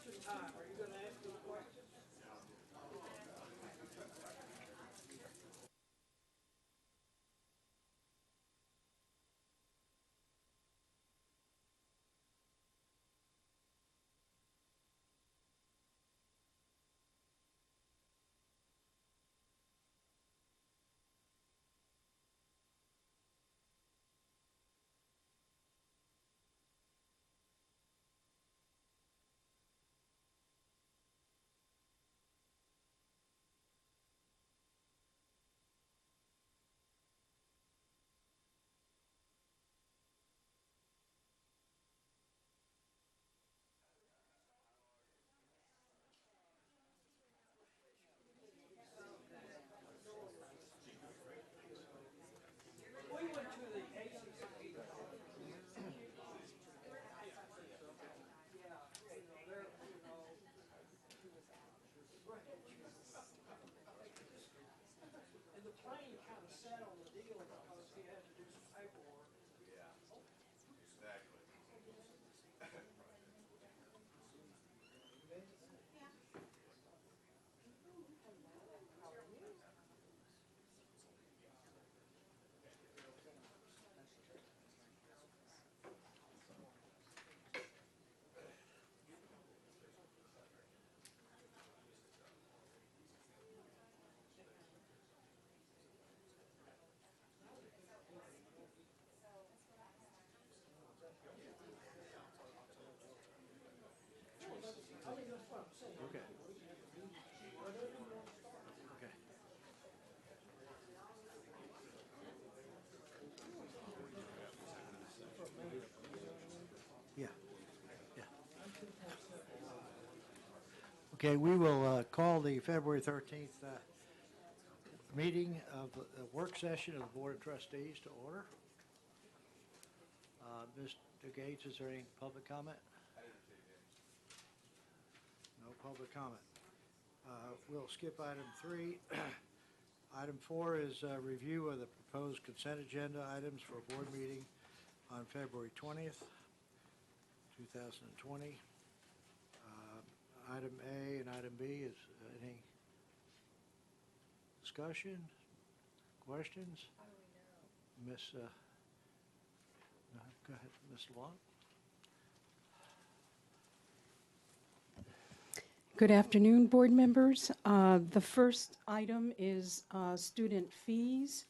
question time. Are you going to ask me a question? We went to the ACC conference. And the plane kind of sat on the deal because he had to do some paperwork. Yeah, exactly. I mean, that's what I'm saying. Okay. Okay. Yeah. Yeah. Okay, we will call the February 13th meeting of the work session of the Board of Trustees to order. Mr. Gates, is there any public comment? No public comment. We'll skip item 3. Item 4 is a review of the proposed consent agenda items for a board meeting on February 20th, 2020. Item A and item B is any discussion, questions? Miss, no, go ahead, Ms. Long. Good afternoon, board members. The first item is student fees,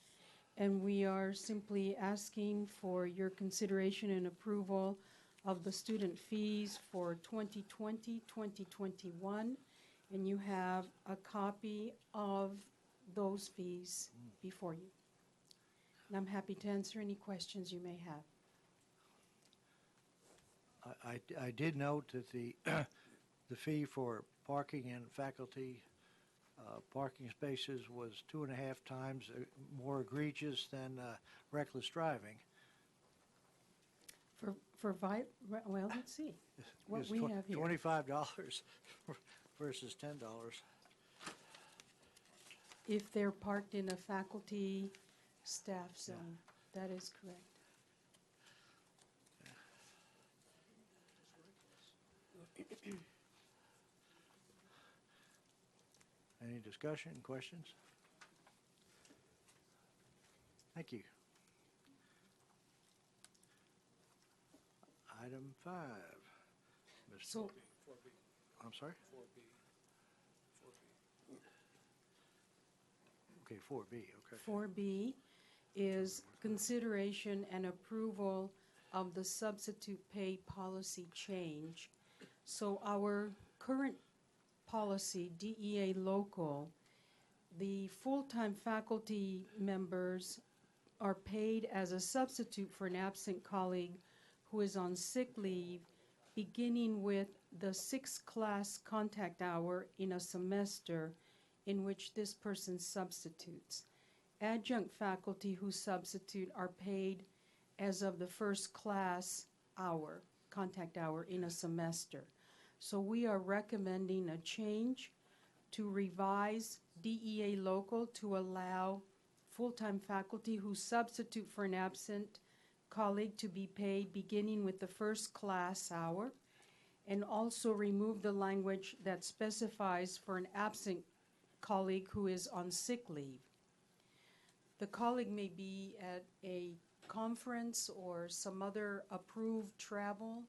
and we are simply asking for your consideration and approval of the student fees for 2020-2021, and you have a copy of those fees before you. And I'm happy to answer any questions you may have. I did note that the the fee for parking and faculty parking spaces was 2.5 times more egregious than reckless driving. Well, let's see what It's we have here. $25 versus $10. If they're parked in a faculty staff zone, that is correct. Any discussion, questions? Thank you. Item 5. Mr. So, I'm sorry? 4B. Okay, 4B, okay. 4B is consideration and approval of the substitute pay policy change. So our current policy, DEA local, the full-time faculty members are paid as a substitute for an absent colleague who is on sick leave, beginning with the 6th class contact hour in a semester in which this person substitutes. Adjunct faculty who substitute are paid as of the 1st class hour, contact hour in a semester. So we are recommending a change to revise DEA local to allow full-time faculty who substitute for an absent colleague to be paid beginning with the 1st class hour, and also remove the language that specifies for an absent colleague who is on sick leave. The colleague may be at a conference or some other approved travel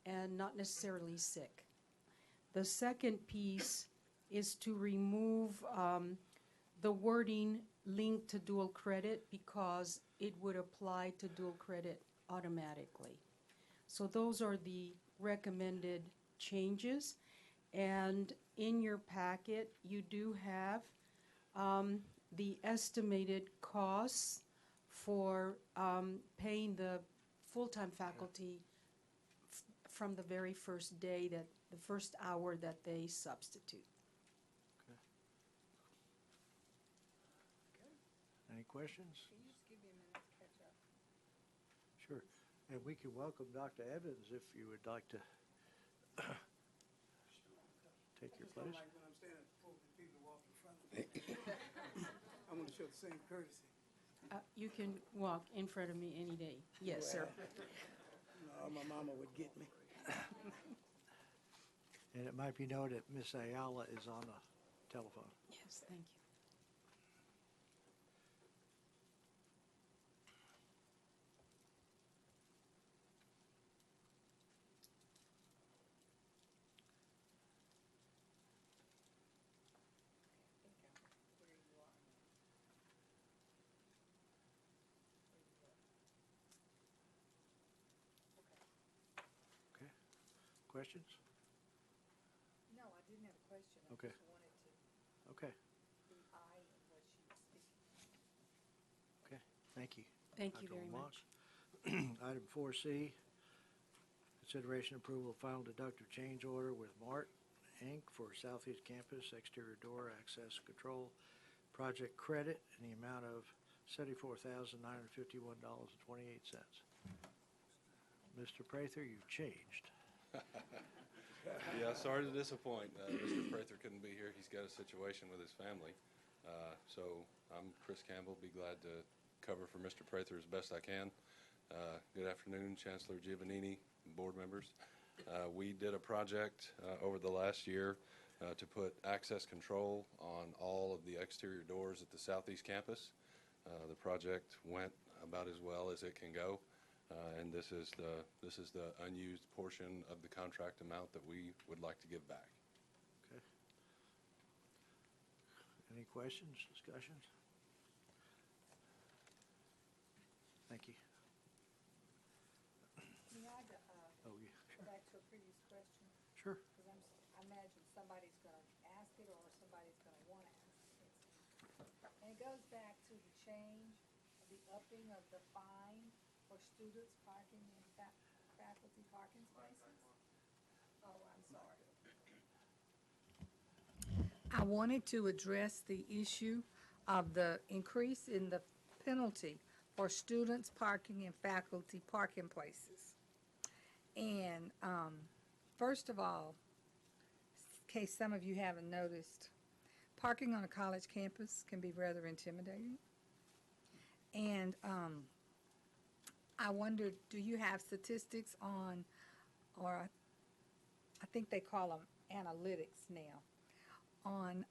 and not necessarily sick. The second piece is to remove the wording linked to dual credit because it would apply to dual credit automatically. So those are the recommended changes. And in your packet, you do have the estimated costs for paying the full-time faculty from the very first day, that the first hour that they substitute. Any questions? Can you just give me a minute to catch up? Sure. And we can welcome Dr. Evans if you would like to take your Just don't place. like when I'm standing before the people walk in front of me. I want to show the same courtesy. You can walk in front of me any day. Yes, sir. No, my mama would get me. And it might be noted that Miss Ayala is on the telephone. Yes, thank you. I think I'm where you are. Okay. Questions? No, I didn't have a question. I Okay. just wanted to Okay. be eye in what she was speaking. Okay. Thank you. Thank you Dr. very Lamont. much. Item 4C, consideration approval of final deductive change order with Mart, Inc. for Southeast Campus exterior door access control project credit in the amount of $74,951.28. Mr. Prather, you've changed. Yeah, sorry to disappoint. Mr. Prather couldn't be here. He's got a situation with his family. So I'm Chris Campbell. Be glad to cover for Mr. Prather as best I can. Good afternoon, Chancellor Giovannini, board members. We did a project over the last year to put access control on all of the exterior doors at the Southeast Campus. The project went about as well as it can go. And this is the unused portion of the contract amount that we would like to give back. Okay. Any questions, discussions? Thank you. May I Oh, yeah, go back to a previous question? sure. Because I imagine somebody's going to ask it or somebody's going to want to ask it. And it goes back to the change, the upping of the fine for students parking in faculty parking spaces. Oh, I'm sorry. I wanted to address the issue of the increase in the penalty for students parking in faculty parking places. And first of all, in case some of you haven't noticed, parking on a college campus can be rather intimidating. And I wondered, do you have statistics on, or I think they call them analytics now, on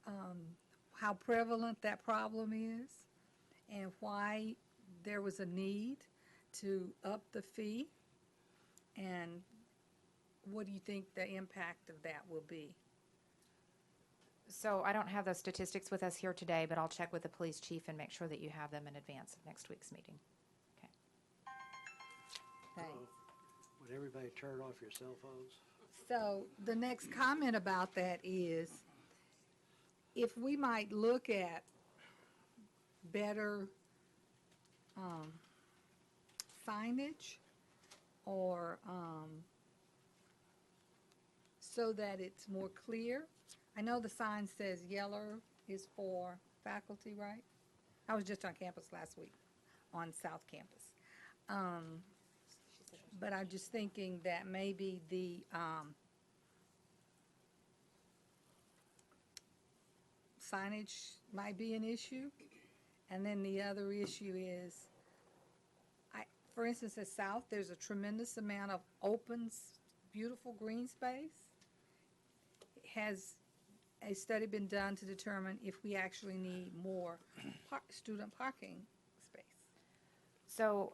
how prevalent that problem is and why there was a need to up the fee? And what do you think the impact of that will be? So I don't have those statistics with us here today, but I'll check with the police chief and make sure that you have them in advance of next week's meeting. Okay. Thanks. Would everybody turn off your cell phones? So the next comment about that is, if we might look at better signage or so that it's more clear. I know the sign says yellow is for faculty, right? I was just on campus last week, on South Campus. But I'm just thinking that maybe the signage might be an issue. And then the other issue is, for instance, at South, there's a tremendous amount of open beautiful green space? Has a study been done to determine if we actually need more student parking space? So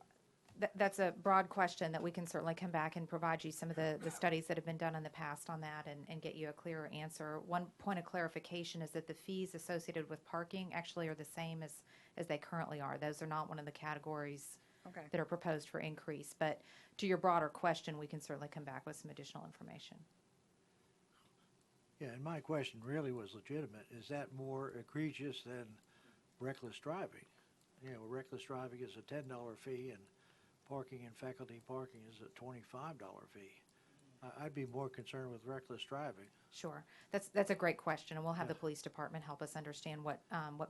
that's a broad question that we can certainly come back and provide you some of the studies that have been done in the past on that and get you a clearer answer. One point of clarification is that the fees associated with parking actually are the same as they currently are. Those are not one of the categories Okay. that are proposed for increase. But to your broader question, we can certainly come back with some additional information. Yeah, and my question really was legitimate. Is that more egregious than reckless driving? You know, reckless driving is a $10 fee and parking and faculty parking is a $25 fee. I'd be more concerned with reckless driving. Sure, that's a great question, and we'll have the police department help us understand what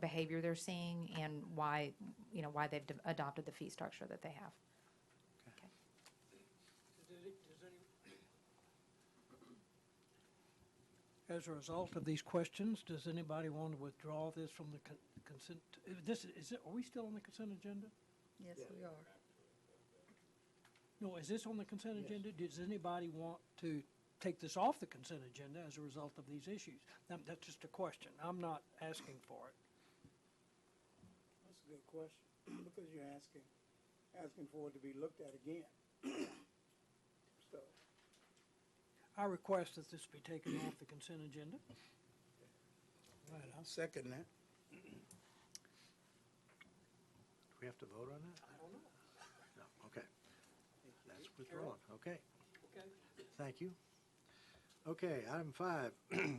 behavior they're seeing and why they've adopted the fee structure that they have. Okay. As a result of these questions, does anybody want to withdraw this from the consent? Are we still on the consent agenda? Yes, we are. No, is this on the consent agenda? Does anybody want to take this off the consent agenda as a result of these issues? That's just a question. I'm not asking for it. That's a good question, because you're asking for it to be looked at again. So, I request that this be taken off the consent agenda. right, I'll second that. Do we have to vote on that? I don't know. No, okay. That's withdrawn, okay. Okay. Thank you. Okay, item 5,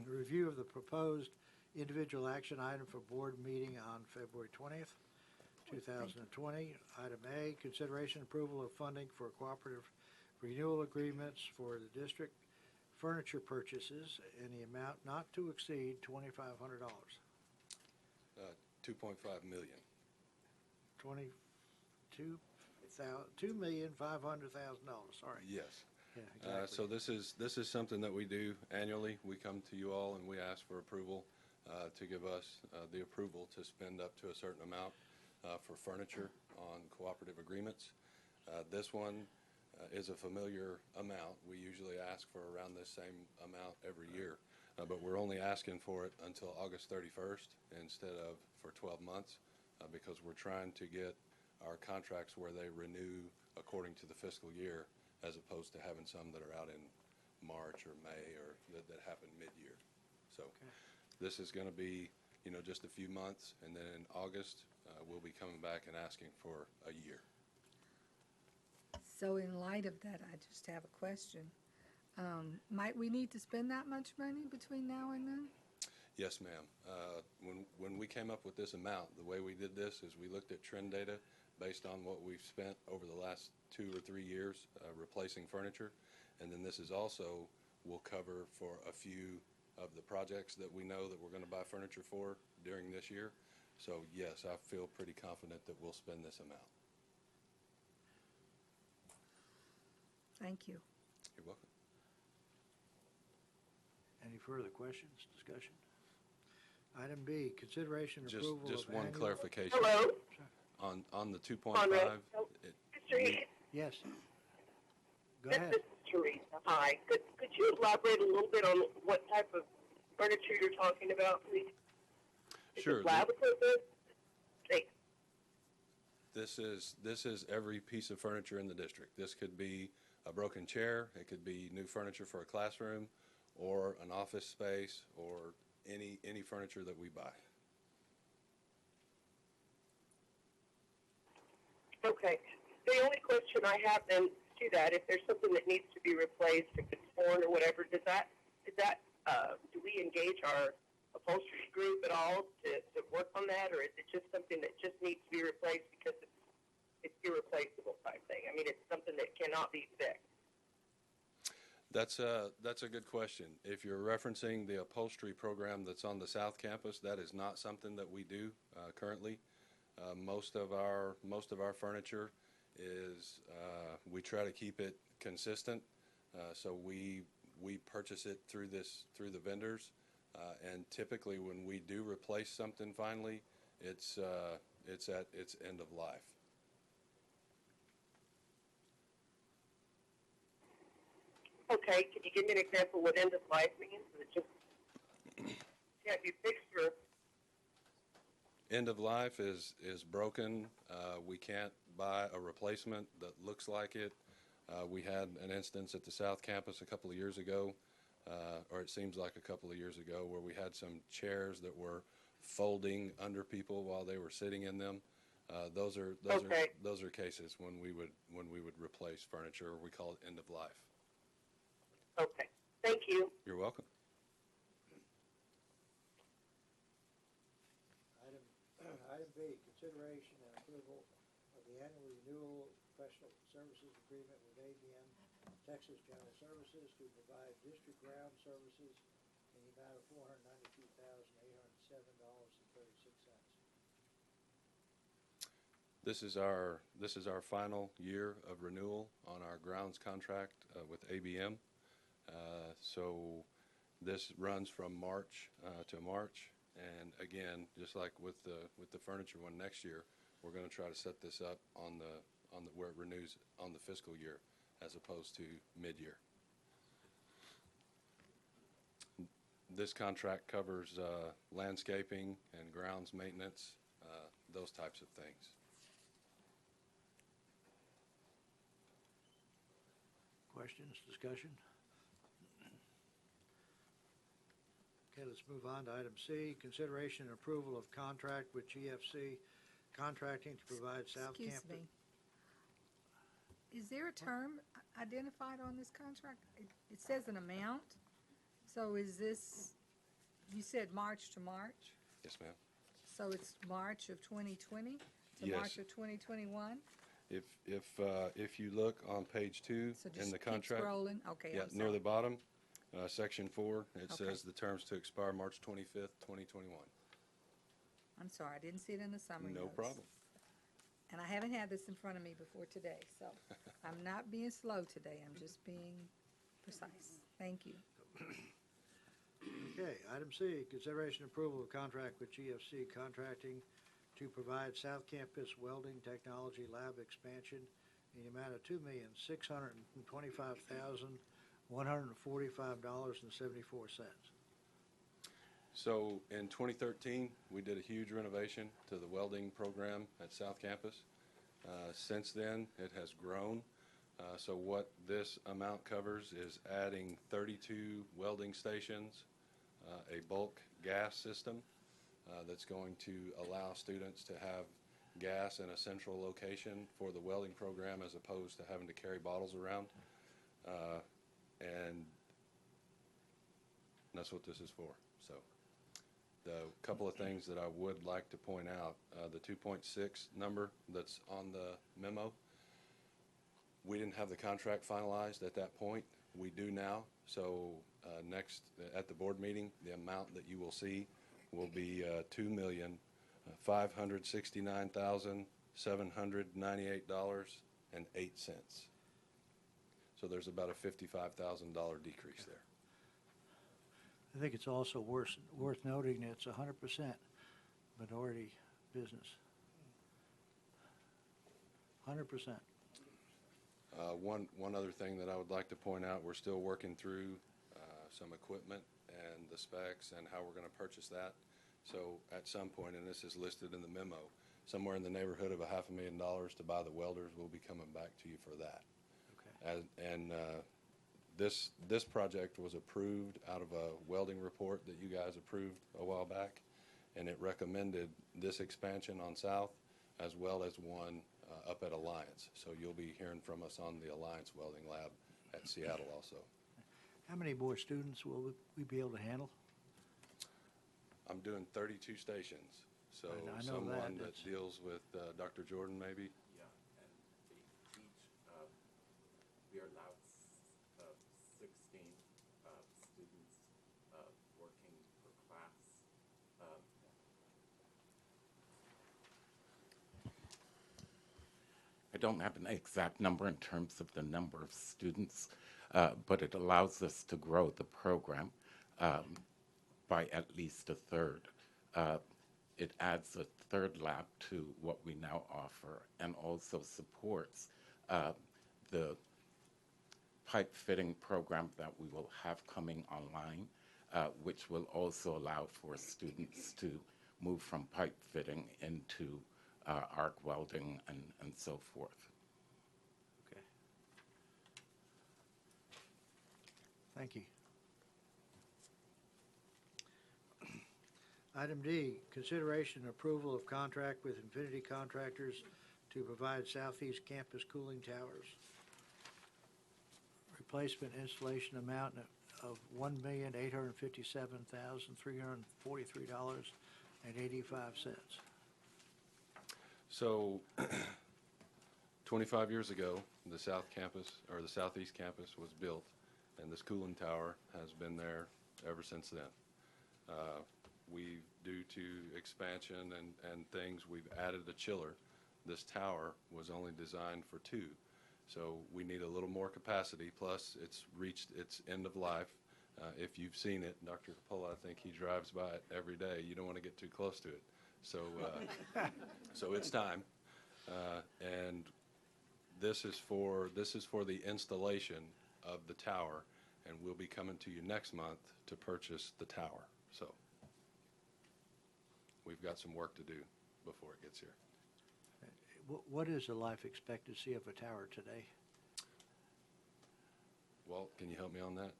review of the proposed individual action item for board meeting on February 20th, 2020. Item A, consideration approval of funding for cooperative renewal agreements for the district furniture purchases in the amount not to exceed $2,500. $2.5 million. $2,500,000, sorry. Yes. Yeah, exactly. So this is something that we do annually. We come to you all and we ask for approval to give us the approval to spend up to a certain amount for furniture on cooperative agreements. This one is a familiar amount. We usually ask for around this same amount every year, but we're only asking for it until August 31st instead of for 12 months because we're trying to get our contracts where they renew according to the fiscal year, as opposed to having some that are out in March or May or that happen mid-year. So this is going to be, just a few months, and then in August, we'll be coming back and asking for a year. So in light of that, I just have a question. Might we need to spend that much money between now and then? Yes, ma'am. When we came up with this amount, the way we did this is we looked at trend data based on what we've spent over the last 2 or 3 years replacing furniture, and then this is also will cover for a few of the projects that we know that we're going to buy furniture for during this year. So yes, I feel pretty confident that we'll spend this amount. Thank you. You're welcome. Any further questions, discussion? Item B, consideration approval of Just one annual- clarification. Hello, On the 2.5, Conrad. we- Yes. Go This ahead. is Teresa. Hi. Could you elaborate a little bit on what type of furniture you're talking about, please? Is Sure. it lab equipment? Thanks. This is every piece of furniture in the district. This could be a broken chair, it could be new furniture for a classroom, or an office space, or any furniture that we buy. Okay. The only question I have then to that, if there's something that needs to be replaced, if it's torn or whatever, do we engage our upholstery group at all to work on that, or is it just something that just needs to be replaced because it's irreplaceable type thing? I mean, it's something that cannot be fixed. That's a good question. If you're referencing the upholstery program that's on the South Campus, that is not something that we do currently. Most of our furniture is we try to keep it consistent, so we purchase it through the vendors, and typically when we do replace something finally, it's at its end of life. Okay, can you give me an example of what end of life means? Is it just can't be fixed or? End of life is broken. We can't buy a replacement that looks like it. We had an instance at the South Campus a couple of years ago, or it seems like a couple of years ago, where we had some chairs that were folding under people while they were sitting in them. Those are cases when we would replace furniture. We call it end of life. Okay, thank you. You're welcome. Item B, consideration and approval of the annual renewal professional services agreement with ABM Texas General Services to provide district ground services in the amount of $492,807.36. This is our final year of renewal on our grounds contract with ABM. So this runs from March to March, and again, just like with the furniture one next year, we're going to try to set this up on the where it renews on the fiscal year as opposed to mid-year. This contract covers landscaping and grounds maintenance, those types of things. Questions, discussion? Okay, let's move on to item C, consideration and approval of contract with GFC Contracting to provide South Excuse Campus. me. Is there a term identified on this contract? It says an amount. So is this, you said March to March? Yes, ma'am. So it's March of 2020 to Yes. March of 2021? If you look on page 2 So in just the keep contract, scrolling? Okay, yeah, I'm near sorry. the bottom, section 4, it Okay. says the terms to expire March 25th, 2021. I'm sorry, I didn't see it in the summary No notes. problem. And I haven't had this in front of me before today, so I'm not being slow today, I'm just being precise. Thank you. Okay, item C, consideration and approval of contract with GFC Contracting to provide South Campus Welding Technology Lab expansion in the amount of $2,625,145.74. So in 2013, we did a huge renovation to the welding program at South Campus. Since then, it has grown. So what this amount covers is adding 32 welding stations, a bulk gas system that's going to allow students to have gas in a central location for the welding program as opposed to having to carry bottles around. And that's what this is for. So the couple of things that I would like to point out, the 2.6 number that's on the memo, we didn't have the contract finalized at that point. We do now. So next at the board meeting, the amount that you will see will be $2,569,798.08. So there's about a $55,000 decrease there. I think it's also worth noting that it's 100% minority business. 100%. One other thing that I would like to point out, we're still working through some equipment and the specs and how we're going to purchase that. So at some point, and this is listed in the memo, somewhere in the neighborhood of $500,000 to buy the welders. We'll be coming back to you for that. Okay. And this project was approved out of a welding report that you guys approved a while back, and it recommended this expansion on South as well as one up at Alliance. So you'll be hearing from us on the Alliance Welding Lab at Seattle also. How many more students will we be able to handle? I'm doing 32 stations. So I know someone that. that deals with Dr. Jordan maybe. Yeah, and each, we are allowed 16 students working per class. I don't have an exact number in terms of the number of students, but it allows us to grow the program by at least a third. It adds a third lab to what we now offer and also supports the pipe fitting program that we will have coming online, which will also allow for students to move from pipe fitting into arc welding and so forth. Okay. Thank you. Item D, consideration and approval of contract with Infinity Contractors to provide Southeast Campus cooling towers. Replacement installation amount of $1,857,343.85. So, 25 years ago, the South Campus, or the Southeast Campus was built, and this cooling tower has been there ever since then. Due to expansion and things, we've added a chiller. This tower was only designed for 2, so we need a little more capacity, plus it's reached its end of life. If you've seen it, Dr. Capola, I think he drives by it every day. You don't want to get too close to it. So, so it's time. And this is for the installation of the tower, and we'll be coming to you next month to purchase the tower. So we've got some work to do before it gets here. What is the life expectancy of a tower today? Walt, can you help me on that?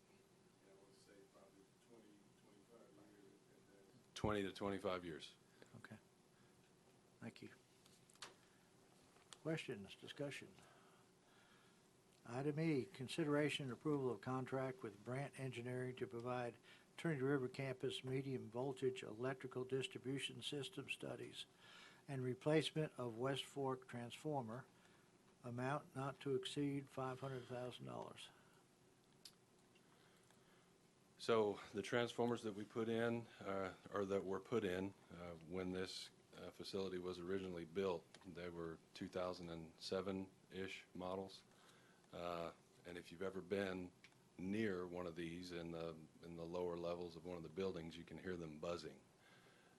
20 to 25 years. Okay. Thank you. Questions, discussion? Item E, consideration and approval of contract with Brandt Engineering to provide Trinity River Campus medium voltage electrical distribution system studies and replacement of West Fork transformer, amount not to exceed $500,000. So the transformers that we put in, or that were put in when this facility was originally built, they were 2007-ish models. And if you've ever been near one of these in the lower levels of one of the buildings, you can hear them buzzing.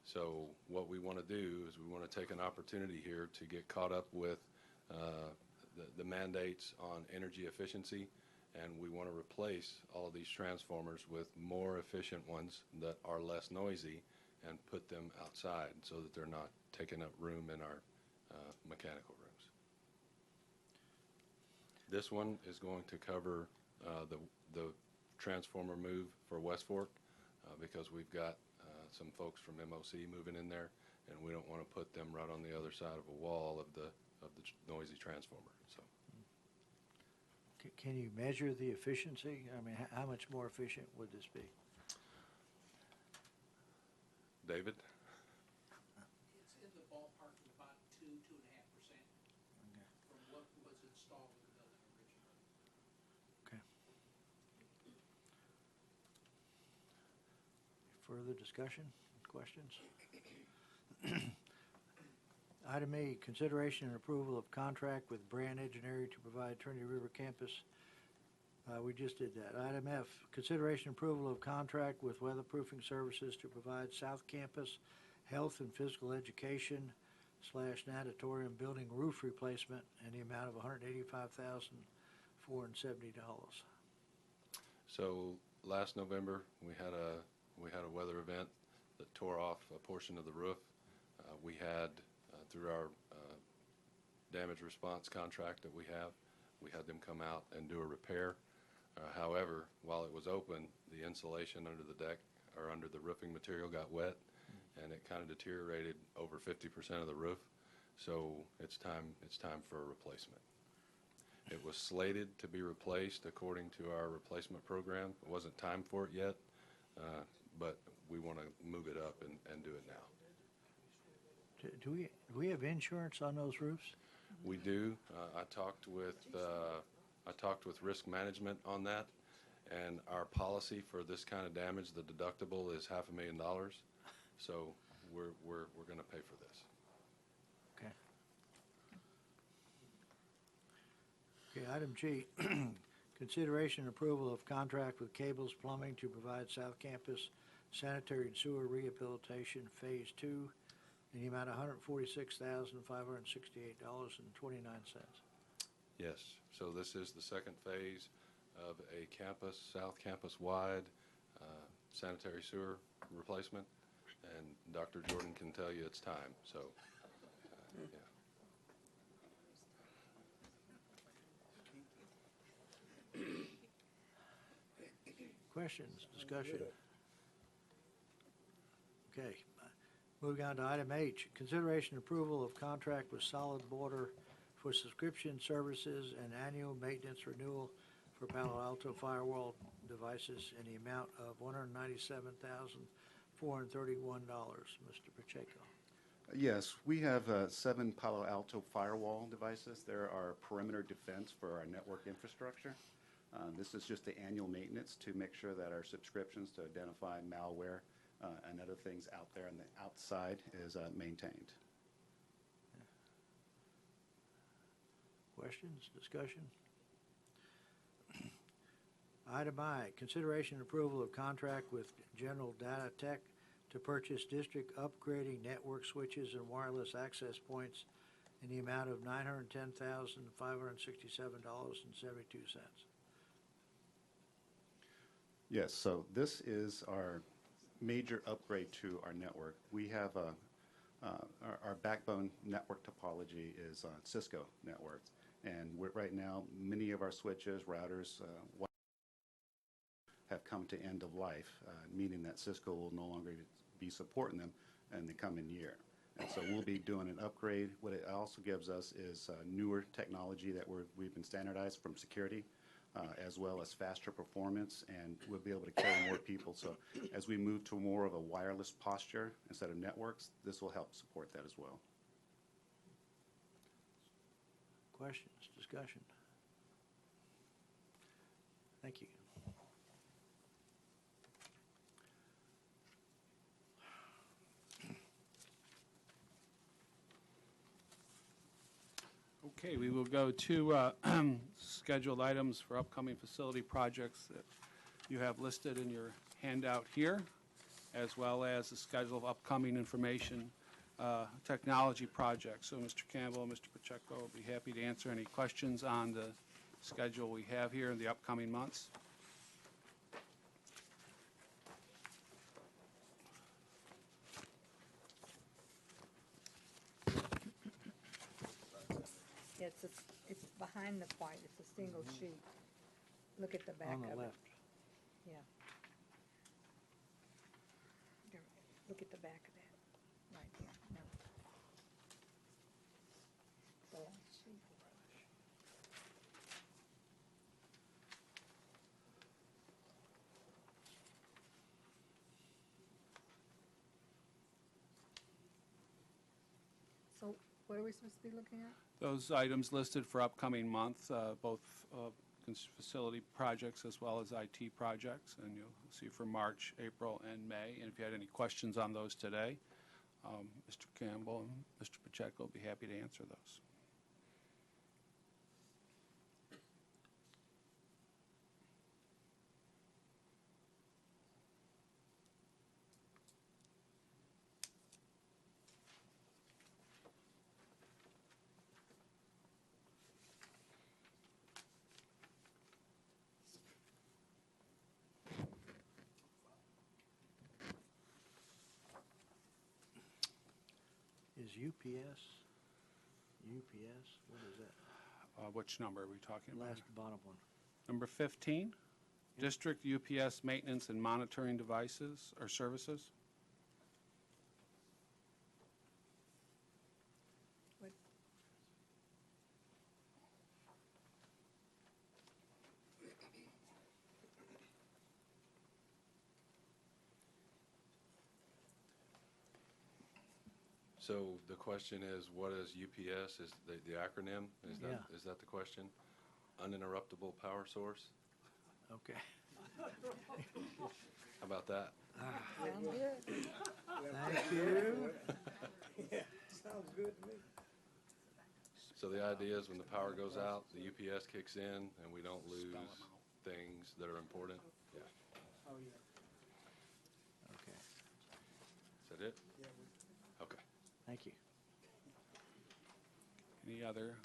So what we want to do is we want to take an opportunity here to get caught up with the mandates on energy efficiency, and we want to replace all of these transformers with more efficient ones that are less noisy and put them outside so that they're not taking up room in our mechanical rooms. This one is going to cover the transformer move for West Fork because we've got some folks from MOC moving in there, and we don't want to put them right on the other side of a wall of the noisy transformer. So, Can you measure the efficiency? I mean, how much more efficient would this be? David? It's in the ballpark of about 2.5% from what was installed in the building originally. Okay. Further discussion, questions? Item E, consideration and approval of contract with Brandt Engineering to provide Trinity River Campus. We just did that. Item F, consideration and approval of contract with Weatherproofing Services to provide South Campus health and physical education / Natatorium building roof replacement in the amount of $185,470. So last November we had a weather event that tore off a portion of the roof. We had through our damage response contract that we had them come out and do a repair. However, while it was open, the insulation under the deck or under the roofing material got wet, and it kind of deteriorated over 50% of the roof. So it's time for a replacement. It was slated to be replaced according to our replacement program. It wasn't time for it yet, but we want to move it up and do it now. Do we have insurance on those roofs? We do. I talked with risk management on that, and our policy for this kind of damage, the deductible is $500,000. So we're going to pay for this. Okay. Okay, item G, consideration and approval of contract with Cables Plumbing to provide South Campus Sanitary and Sewer Rehabilitation Phase 2 in the amount of $146,568.29. Yes. So this is the second phase of a campus, South Campus-wide sanitary sewer replacement, and Dr. Jordan can tell you it's time, so, yeah. Questions, discussion? Okay, moving on to item H, consideration approval of contract with Solid Border for subscription services and annual maintenance renewal for Palo Alto Firewall devices in the amount of $197,431. Mr. Pacheco. Yes, we have 7 Palo Alto Firewall devices. They're our perimeter defense for our network infrastructure. This is just the annual maintenance to make sure that our subscriptions to identify malware and other things out there on the outside is maintained. Questions, discussion? Item I, consideration and approval of contract with General Datatech to purchase district upgrading network switches and wireless access points in the amount of $910,567.72. Yes, so this is our major upgrade to our network. We have our backbone network topology is Cisco networks, and right now many of our switches, routers, have come to end of life, meaning that Cisco will no longer be supporting them in the coming year. And so we'll be doing an upgrade. What it also gives us is newer technology that we've been standardized from security, as well as faster performance, and we'll be able to carry more people. So as we move to more of a wireless posture instead of networks, this will help support that as well. Questions, discussion? Thank you. Okay, we will go to scheduled items for upcoming facility projects that you have listed in your handout here, as well as the schedule of upcoming information technology projects. So Mr. Campbell and Mr. Pacheco will be happy to answer any questions on the schedule we have here in the upcoming months. Yeah, it's behind the white, it's a single sheet. Look at the back of it. On the left. Yeah. There, look at the back of that, right there, no. The last sheet. So what are we supposed to be looking at? Those items listed for upcoming month, both facility projects as well as IT projects, and you'll see for March, April, and May. And if you had any questions on those today, Mr. Campbell and Mr. Pacheco will be happy to answer those. Is UPS, what is that? Which number are we talking about? Last bottom one. Number 15, District UPS Maintenance and Monitoring Devices or Services. What? So the question is, what is UPS? Is the acronym? Yeah. Is that the question? Uninterruptible power source? Okay. How about that? Sounds good. Thank you. Yeah, sounds good to me. So the idea is when the power goes out, the UPS kicks in and we don't lose things that are important. Yeah. Oh, yeah. Okay, Is that it? Yeah, Okay. thank you. Any other?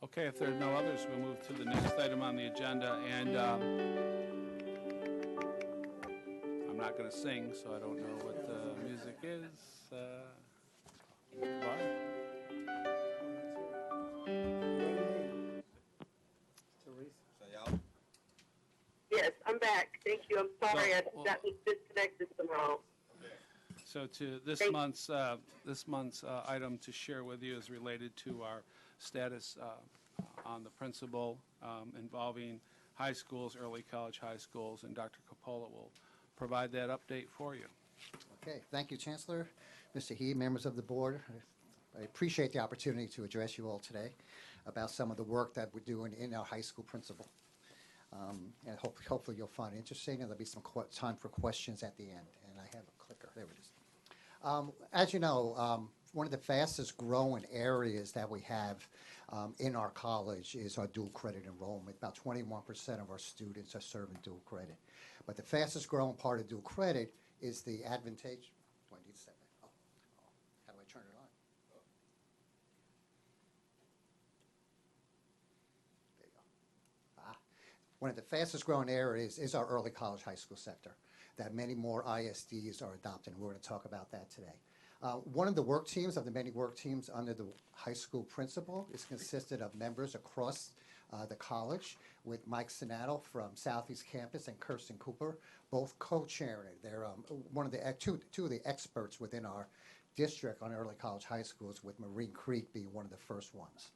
Okay, if there are no others, we'll move to the next item on the agenda, and I'm not going to sing, so I don't know what the music is. Bye. Yes, I'm back. Thank you. I'm sorry, I got disconnected somehow. So to this month's item to share with you is related to our status on the principal involving high schools, early college high schools, and Dr. Coppola will provide that update for you. Okay, thank you, Chancellor, Mr. He, members of the board. I appreciate the opportunity to address you all today about some of the work that we're doing in our high school principal. And hopefully you'll find it interesting, and there'll be some time for questions at the end. And I have a clicker. There it is. As you know, one of the fastest growing areas that we have in our college is our dual credit enrollment. About 21% of our students are serving dual credit. But the fastest growing part of dual credit is the advantage. Do I need to set that? Oh, how do I turn it on? There you go. One of the fastest growing areas is our early college high school sector, that many more ISDs are adopting. We're going to talk about that today. One of the work teams, of the many work teams under the high school principal, is consisted of members across the college, with Mike Sinato from Southeast Campus and Kirsten Cooper, both co-chairing. They're two of the experts within our district on early college high schools, with Marine Creek being one of the first ones.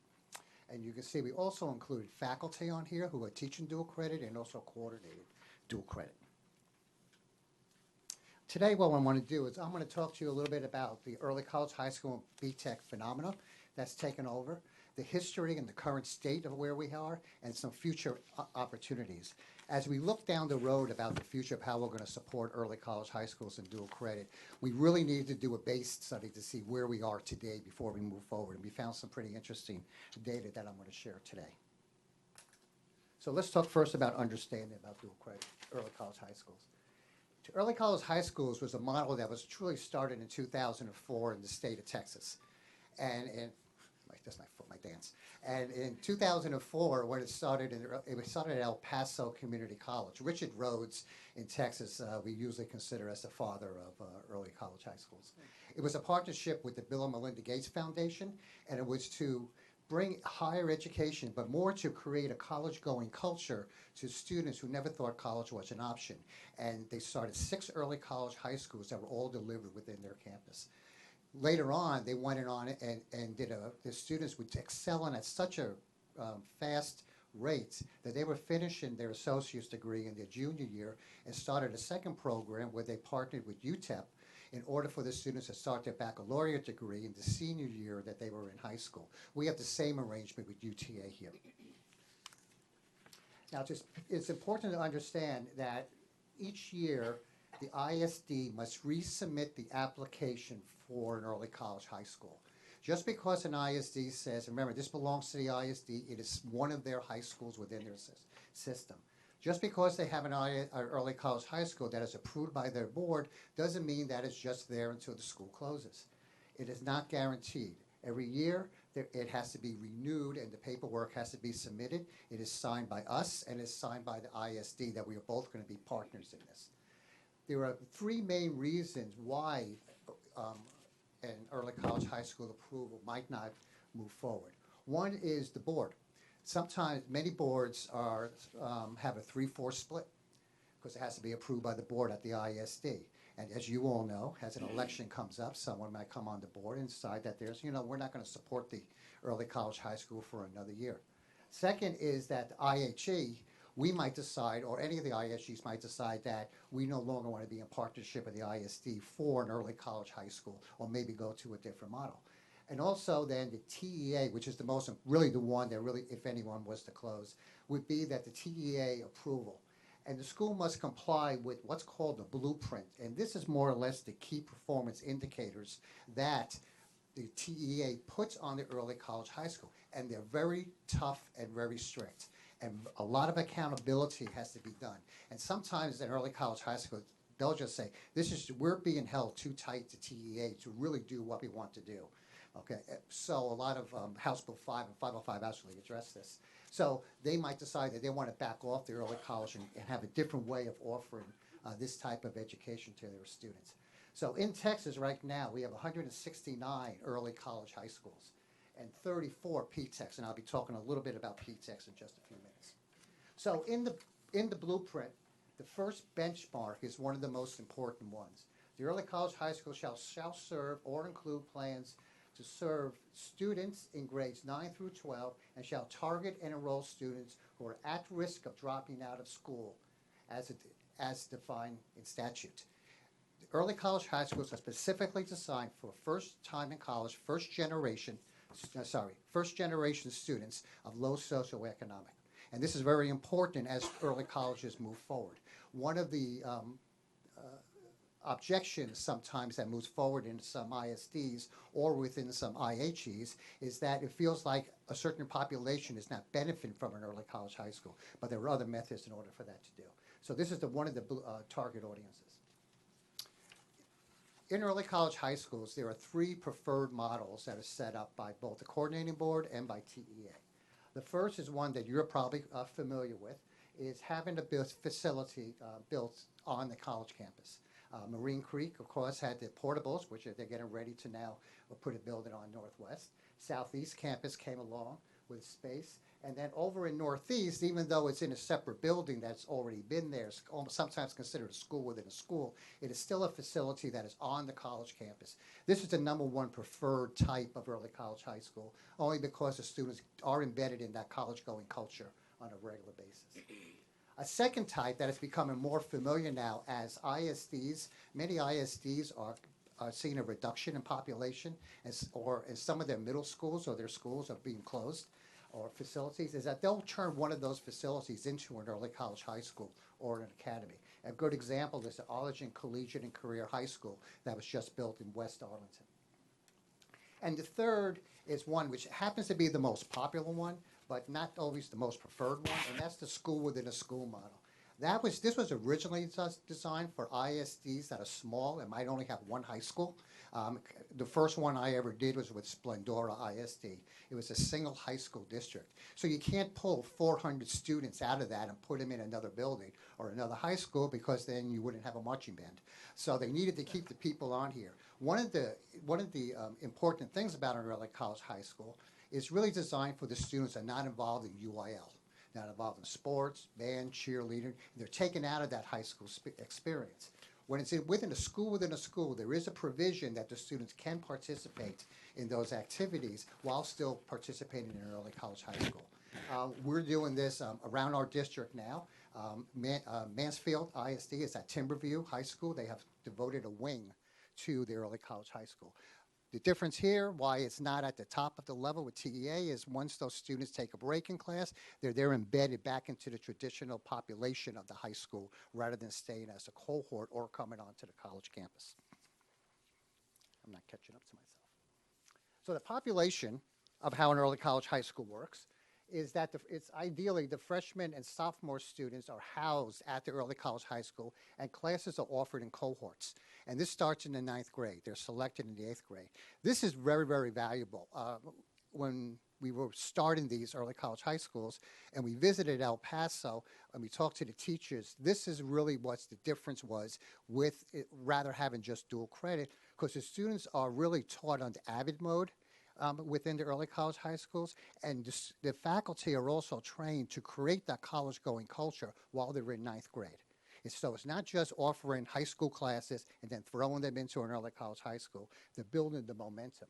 And you can see we also included faculty on here who are teaching dual credit and also coordinated dual credit. Today, what I want to do is I'm going to talk to you a little bit about the early college, high school, and BTech phenomena that's taken over, the history and the current state of where we are, and some future opportunities. As we look down the road about the future of how we're going to support early college, high schools, and dual credit, we really need to do a base study to see where we are today before we move forward. And we found some pretty interesting data that I'm going to share today. So let's talk first about understanding about dual credit, early college, high schools. Early college high schools was a model that was truly started in 2004 in the state of Texas. And that's my foot, my dance. And in 2004, when it started at El Paso Community College. Richard Rhodes in Texas, we usually consider as the father of early college high schools. It was a partnership with the Bill and Melinda Gates Foundation, and it was to bring higher education, but more to create a college-going culture to students who never thought college was an option. And they started 6 early college high schools that were all delivered within their campus. Later on, they went on and the students would excel in at such a fast rate that they were finishing their associate's degree in their junior year and started a second program where they partnered with UTEP in order for the students to start their baccalaureate degree in the senior year that they were in high school. We have the same arrangement with UTA here. Now, it's important to understand that each year, the ISD must resubmit the application for an early college high school. Just because an ISD says, remember, this belongs to the ISD, it is one of their high schools within their system. Just because they have an early college high school that is approved by their board doesn't mean that it's just there until the school closes. It is not guaranteed. Every year, it has to be renewed and the paperwork has to be submitted. It is signed by us and is signed by the ISD that we are both going to be partners in this. There are 3 main reasons why an early college high school approval might not move forward. One is the board. Sometimes many boards have a 3-4 split because it has to be approved by the board at the ISD. And as you all know, as an election comes up, someone might come on the board and decide that we're not going to support the early college high school for another year. Second is that the IHE, we might decide, or any of the ISGs might decide that we no longer want to be in partnership with the ISD for an early college high school, or maybe go to a different model. And also then the TEA, which is really the one that really, if anyone was to close, would be that the TEA approval. And the school must comply with what's called the blueprint. And this is more or less the key performance indicators that the TEA puts on the early college high school. And they're very tough and very strict. And a lot of accountability has to be done. And sometimes in early college high school, they'll just say, we're being held too tight to TEA to really do what we want to do. Okay, so a lot of House Bill 5 and 505 actually address this. So they might decide that they want to back off the early college and have a different way of offering this type of education to their students. So in Texas right now, we have 169 early college high schools and 34 P-TECs, and I'll be talking a little bit about P-TECs in just a few minutes. So in the blueprint, the first benchmark is one of the most important ones. The early college high school shall serve or include plans to serve students in grades 9 through 12 and shall target and enroll students who are at risk of dropping out of school as defined in statute. The early college high schools are specifically designed for first time in college, first generation students of low socioeconomic. And this is very important as early colleges move forward. One of the objections sometimes that moves forward into some ISDs or within some IHEs is that it feels like a certain population is not benefiting from an early college high school, but there are other methods in order for that to do. So this is one of the target audiences. In early college high schools, there are 3 preferred models that are set up by both the coordinating board and by TEA. The first is one that you're probably familiar with, is having a facility built on the college campus. Marine Creek, of course, had the portables, which they're getting ready to now put a building on Northwest. Southeast Campus came along with space. And then over in Northeast, even though it's in a separate building that's already been there, sometimes considered a school within a school, it is still a facility that is on the college campus. This is the #1 preferred type of early college high school, only because the students are embedded in that college-going culture on a regular basis. A second type that is becoming more familiar now as ISDs, many ISDs are seeing a reduction in population, or as some of their middle schools or their schools are being closed, or facilities, is that they'll turn one of those facilities into an early college high school or an academy. A good example is the Arlington Collegiate and Career High School that was just built in West Arlington. And the third is one which happens to be the most popular one, but not always the most preferred one, and that's the school within a school model. This was originally designed for ISDs that are small and might only have one high school. The first one I ever did was with Splendora ISD. It was a single high school district. So you can't pull 400 students out of that and put them in another building or another high school, because then you wouldn't have a marching band. So they needed to keep the people on here. One of the important things about an early college high school is really designed for the students that are not involved in UIL, not involved in sports, band, cheerleading. They're taken out of that high school experience. When it's within a school, there is a provision that the students can participate in those activities while still participating in an early college high school. We're doing this around our district now. Mansfield ISD is at Timberview High School. They have devoted a wing to the early college high school. The difference here, why it's not at the top of the level with TEA, is once those students take a break in class, they're embedded back into the traditional population of the high school rather than staying as a cohort or coming onto the college campus. I'm not catching up to myself. So the population of how an early college high school works is that it's ideally the freshman and sophomore students are housed at the early college high school, and classes are offered in cohorts. And this starts in the 9th grade. They're selected in the 8th grade. This is very, very valuable. When we were starting these early college high schools and we visited El Paso and we talked to the teachers, this is really what the difference was with it, rather having just dual credit, because the students are really taught on the AVID mode within the early college high schools, and the faculty are also trained to create that college-going culture while they're in 9th grade. So it's not just offering high school classes and then throwing them into an early college high school. They're building the momentum.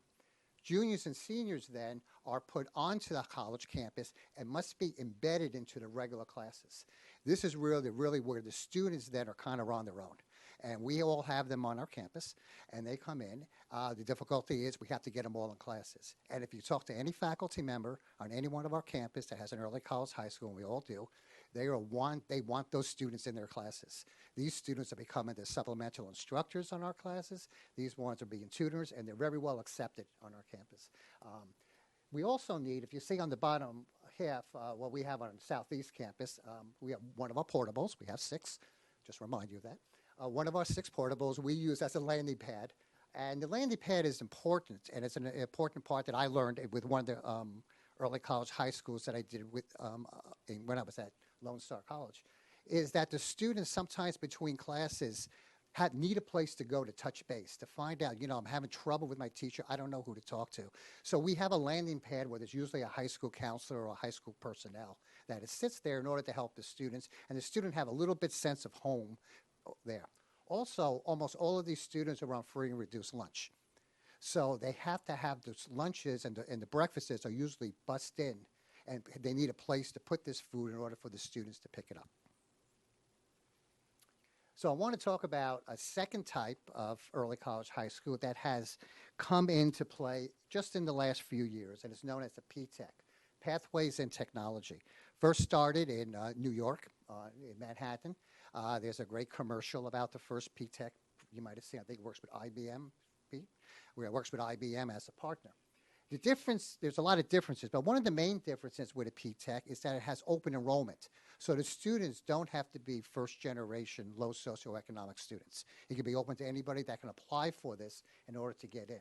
Juniors and seniors then are put onto the college campus and must be embedded into the regular classes. This is really where the students then are kind of on their own. And we all have them on our campus, and they come in. The difficulty is we have to get them all in classes. And if you talk to any faculty member on any one of our campus that has an early college high school, and we all do, they want those students in their classes. These students are becoming the supplemental instructors on our classes. These ones are being tutors, and they're very well accepted on our campus. We also need, if you see on the bottom half, what we have on Southeast Campus, we have one of our portables. We have 6, just remind you of that. One of our 6 portables we use as a landing pad, And the landing pad is important, and it's an important part that I learned with one of the early college high schools that I did with when I was at Lone Star College, is that the students sometimes between classes need a place to go to touch base, to find out, I'm having trouble with my teacher, I don't know who to talk to. So we have a landing pad where there's usually a high school counselor or a high school personnel that sits there in order to help the students, and the student have a little bit sense of home there. Also, almost all of these students are on free and reduced lunch. So they have to have those lunches, and the breakfasts are usually bussed in, and they need a place to put this food in order for the students to pick it up. So I want to talk about a second type of early college high school that has come into play just in the last few years, and it's known as the PTech, Pathways in Technology. First started in New York, in Manhattan. There's a great commercial about the first PTech. You might have seen, I think it works with IBM, where it works with IBM as a partner. The difference, there's a lot of differences, but one of the main differences with a PTech is that it has open enrollment. So the students don't have to be first generation, low socioeconomic students. It can be open to anybody that can apply for this in order to get in.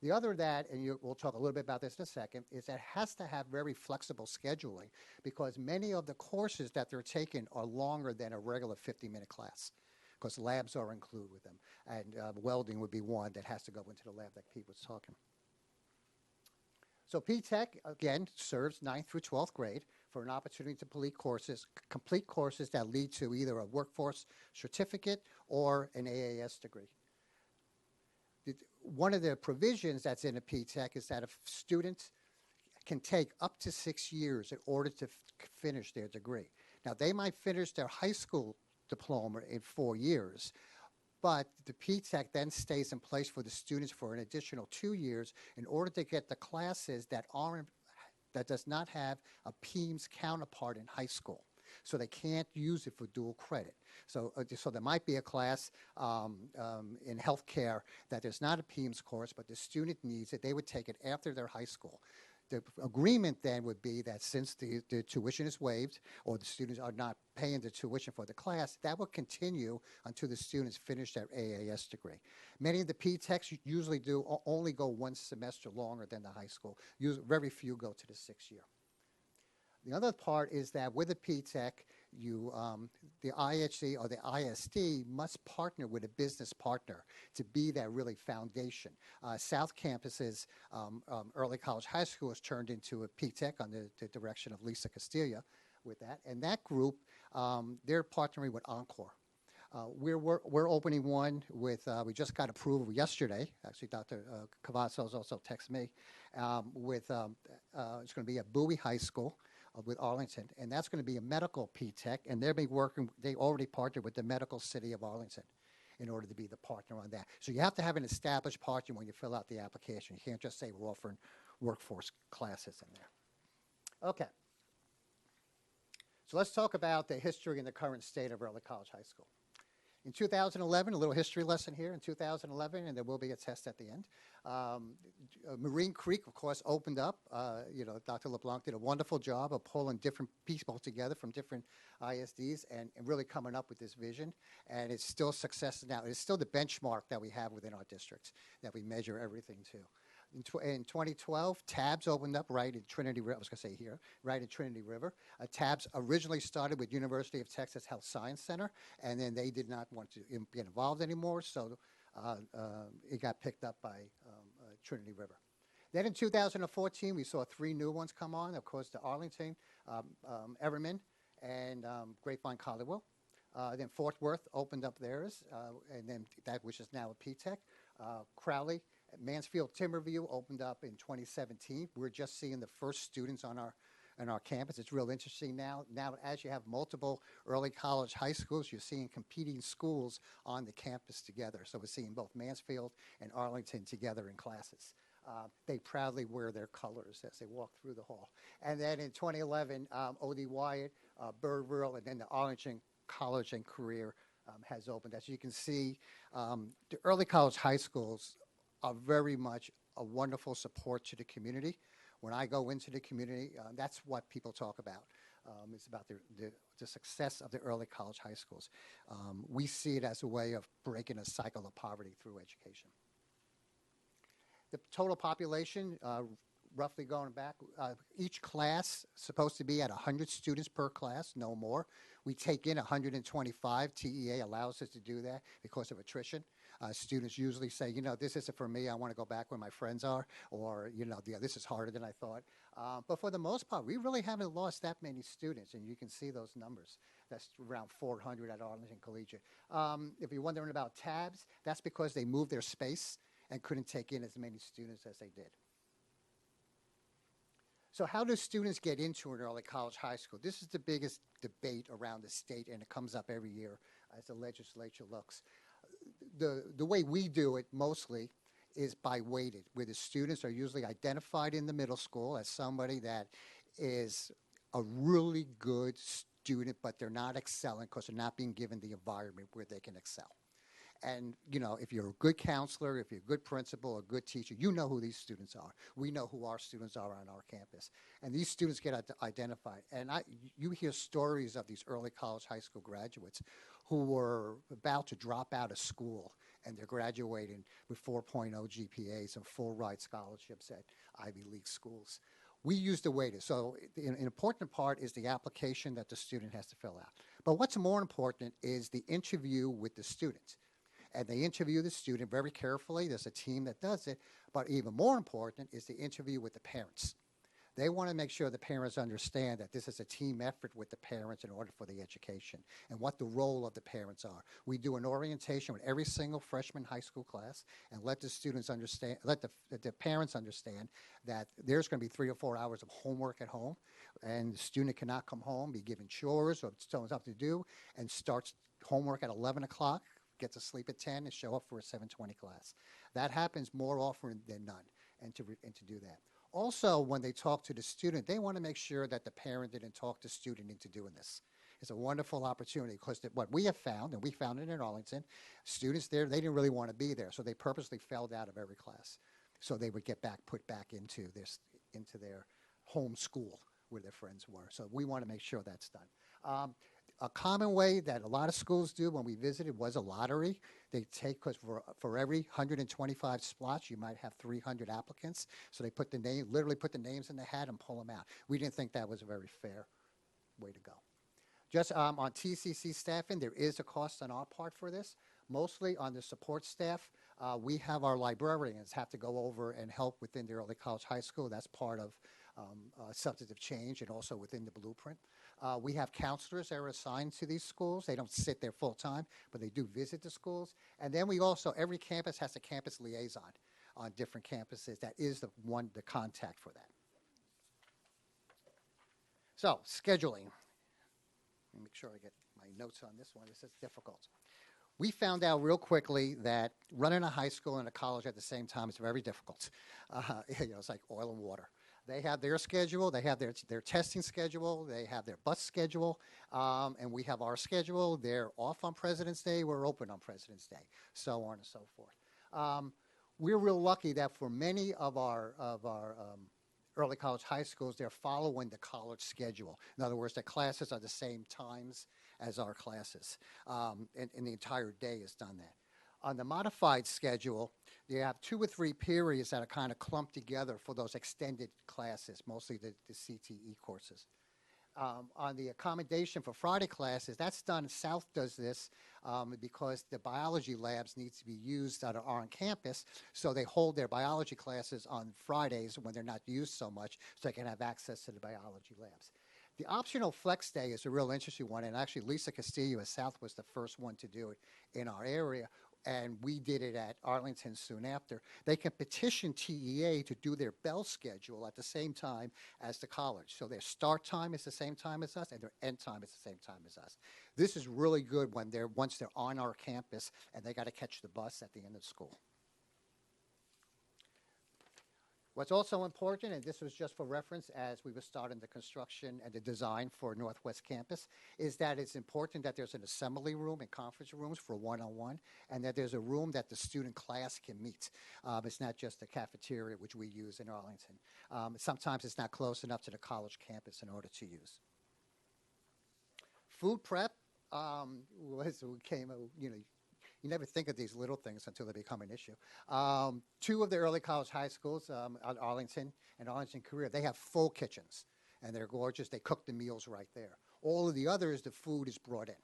The other that, and we'll talk a little bit about this in a second, is that it has to have very flexible scheduling because many of the courses that they're taking are longer than a regular 50-minute class because labs are included with them. And welding would be one that has to go into the lab that Pete was talking. So PTech, again, serves 9th through 12th grade for an opportunity to complete courses that lead to either a workforce certificate or an AAS degree. One of the provisions that's in a PTech is that a student can take up to 6 years in order to finish their degree. Now, they might finish their high school diploma in 4 years, but the PTech then stays in place for the students for an additional 2 years in order to get the classes that does not have a PEAMS counterpart in high school. So they can't use it for dual credit. So there might be a class in healthcare that there's not a PEAMS course, but the student needs it. They would take it after their high school. The agreement then would be that since the tuition is waived or the students are not paying the tuition for the class, that will continue until the students finish their AAS degree. Many of the PTechs usually only go 1 semester longer than the high school. Very few go to the 6th year. The other part is that with a PTech, the IHC or the ISD must partner with a business partner to be that really foundation. South Campus's early college high school has turned into a PTech under the direction of Lisa Castilla with that. And that group, they're partnering with Encore. We're opening one with, we just got approval yesterday. Actually, Dr. Cavazos also texted me it's going to be at Bowie High School with Arlington, and that's going to be a medical PTech, and they already partnered with the medical city of Arlington in order to be the partner on that. So you have to have an established partner when you fill out the application. You can't just say we're offering workforce classes in there. Okay. So let's talk about the history and the current state of early college high school. In 2011, a little history lesson here. In 2011, and there will be a test at the end, Marine Creek, of course, opened up. Dr. LeBlanc did a wonderful job of pulling different people together from different ISDs and really coming up with this vision. And it's still a success now. It's still the benchmark that we have within our districts that we measure everything to. In 2012, TABS opened up right in Trinity River. I was going to say here, right in Trinity River. TABS originally started with University of Texas Health Science Center, and then they did not want to get involved anymore, so it got picked up by Trinity River. Then in 2014, we saw 3 new ones come on. Of course, the Arlington, Everman, and Grapevine Collierville. Then Fort Worth opened up theirs, and then that which is now a PTech. Crowley, Mansfield Timberview opened up in 2017. We're just seeing the first students on our campus. It's real interesting now. Now, as you have multiple early college high schools, you're seeing competing schools on the campus together. So we're seeing both Mansfield and Arlington together in classes. They proudly wear their colors as they walk through the hall. And then in 2011, O.D. Wyatt, Birdville, and then the Arlington College and Career has opened. As you can see, the early college high schools are very much a wonderful support to the community. When I go into the community, that's what people talk about. It's about the success of the early college high schools. We see it as a way of breaking a cycle of poverty through education. The total population, roughly going back, each class supposed to be at 100 students per class, no more. We take in 125. TEA allows us to do that because of attrition. Students usually say, you know, this isn't for me. I want to go back where my friends are, or, you know, yeah, this is harder than I thought. But for the most part, we really haven't lost that many students, and you can see those numbers. That's around 400 at Arlington Collegiate. If you're wondering about tabs, that's because they moved their space and couldn't take in as many students as they did. So how do students get into an early college high school? This is the biggest debate around the state, and it comes up every year as the legislature looks. The way we do it mostly is by weighted, where the students are usually identified in the middle school as somebody that is a really good student, but they're not excelling because they're not being given the environment where they can excel. And, you know, if you're a good counselor, if you're a good principal, a good teacher, you know who these students are. We know who our students are on our campus. And these students get identified. And you hear stories of these early college, high school graduates who were about to drop out of school, and they're graduating with 4.0 GPAs and full ride scholarships at Ivy League schools. We use the weighted. So an important part is the application that the student has to fill out. But what's more important is the interview with the student. And they interview the student very carefully. There's a team that does it. But even more important is the interview with the parents. They want to make sure the parents understand that this is a team effort with the parents in order for the education and what the role of the parents are. We do an orientation with every single freshman high school class and let the students understand, let the parents understand that there's going to be 3 or 4 hours of homework at home, and the student cannot come home, be given chores or something to do, and starts homework at 11 o'clock. Get to sleep at 10 and show up for a 7:20 class. That happens more often than none, and to do that. Also, when they talk to the student, they want to make sure that the parent didn't talk the student into doing this. It's a wonderful opportunity because what we have found, and we found it in Arlington, students there, they didn't really want to be there, so they purposely failed out of every class. So they would get put back into their home school where their friends were. So we want to make sure that's done. A common way that a lot of schools do when we visited was a lottery. They take, because for every 125 spots, you might have 300 applicants. So they literally put the names in the hat and pull them out. We didn't think that was a very fair way to go. Just on TCC staffing, there is a cost on our part for this. Mostly on the support staff, we have our librarians have to go over and help within the early college high school. That's part of substantive change and also within the blueprint. We have counselors that are assigned to these schools. They don't sit there full time, but they do visit the schools. And then we also, every campus has a campus liaison on different campuses. That is the contact for that. So, scheduling. Let me make sure I get my notes on this one. This is difficult. We found out real quickly that running a high school and a college at the same time is very difficult. It's like oil and water. They have their schedule, they have their testing schedule, they have their bus schedule, and we have our schedule. They're off on President's Day, we're open on President's Day, so on and so forth. We're real lucky that for many of our early college high schools, they're following the college schedule. In other words, the classes are the same times as our classes, and the entire day is done that. On the modified schedule, you have 2 or 3 periods that are kind of clumped together for those extended classes, mostly the CTE courses. On the accommodation for Friday classes, that's done, South does this because the biology labs need to be used that are on campus, so they hold their biology classes on Fridays when they're not used so much, so they can have access to the biology labs. The optional flex day is a real interesting one, and actually Lisa Castillo at South was the first one to do it in our area, and we did it at Arlington soon after. They can petition TEA to do their bell schedule at the same time as the college. So their start time is the same time as us, and their end time is the same time as us. This is really good when once they're on our campus and they got to catch the bus at the end of school. What's also important, and this was just for reference as we were starting the construction and the design for Northwest Campus, is that it's important that there's an assembly room and conference rooms for one-on-one, and that there's a room that the student class can meet. It's not just the cafeteria, which we use in Arlington. Sometimes it's not close enough to the college campus in order to use. Food prep You never think of these little things until they become an issue. Two of the early college high schools, at Arlington and Arlington Career, they have full kitchens, and they're gorgeous. They cook the meals right there. All of the others, the food is brought in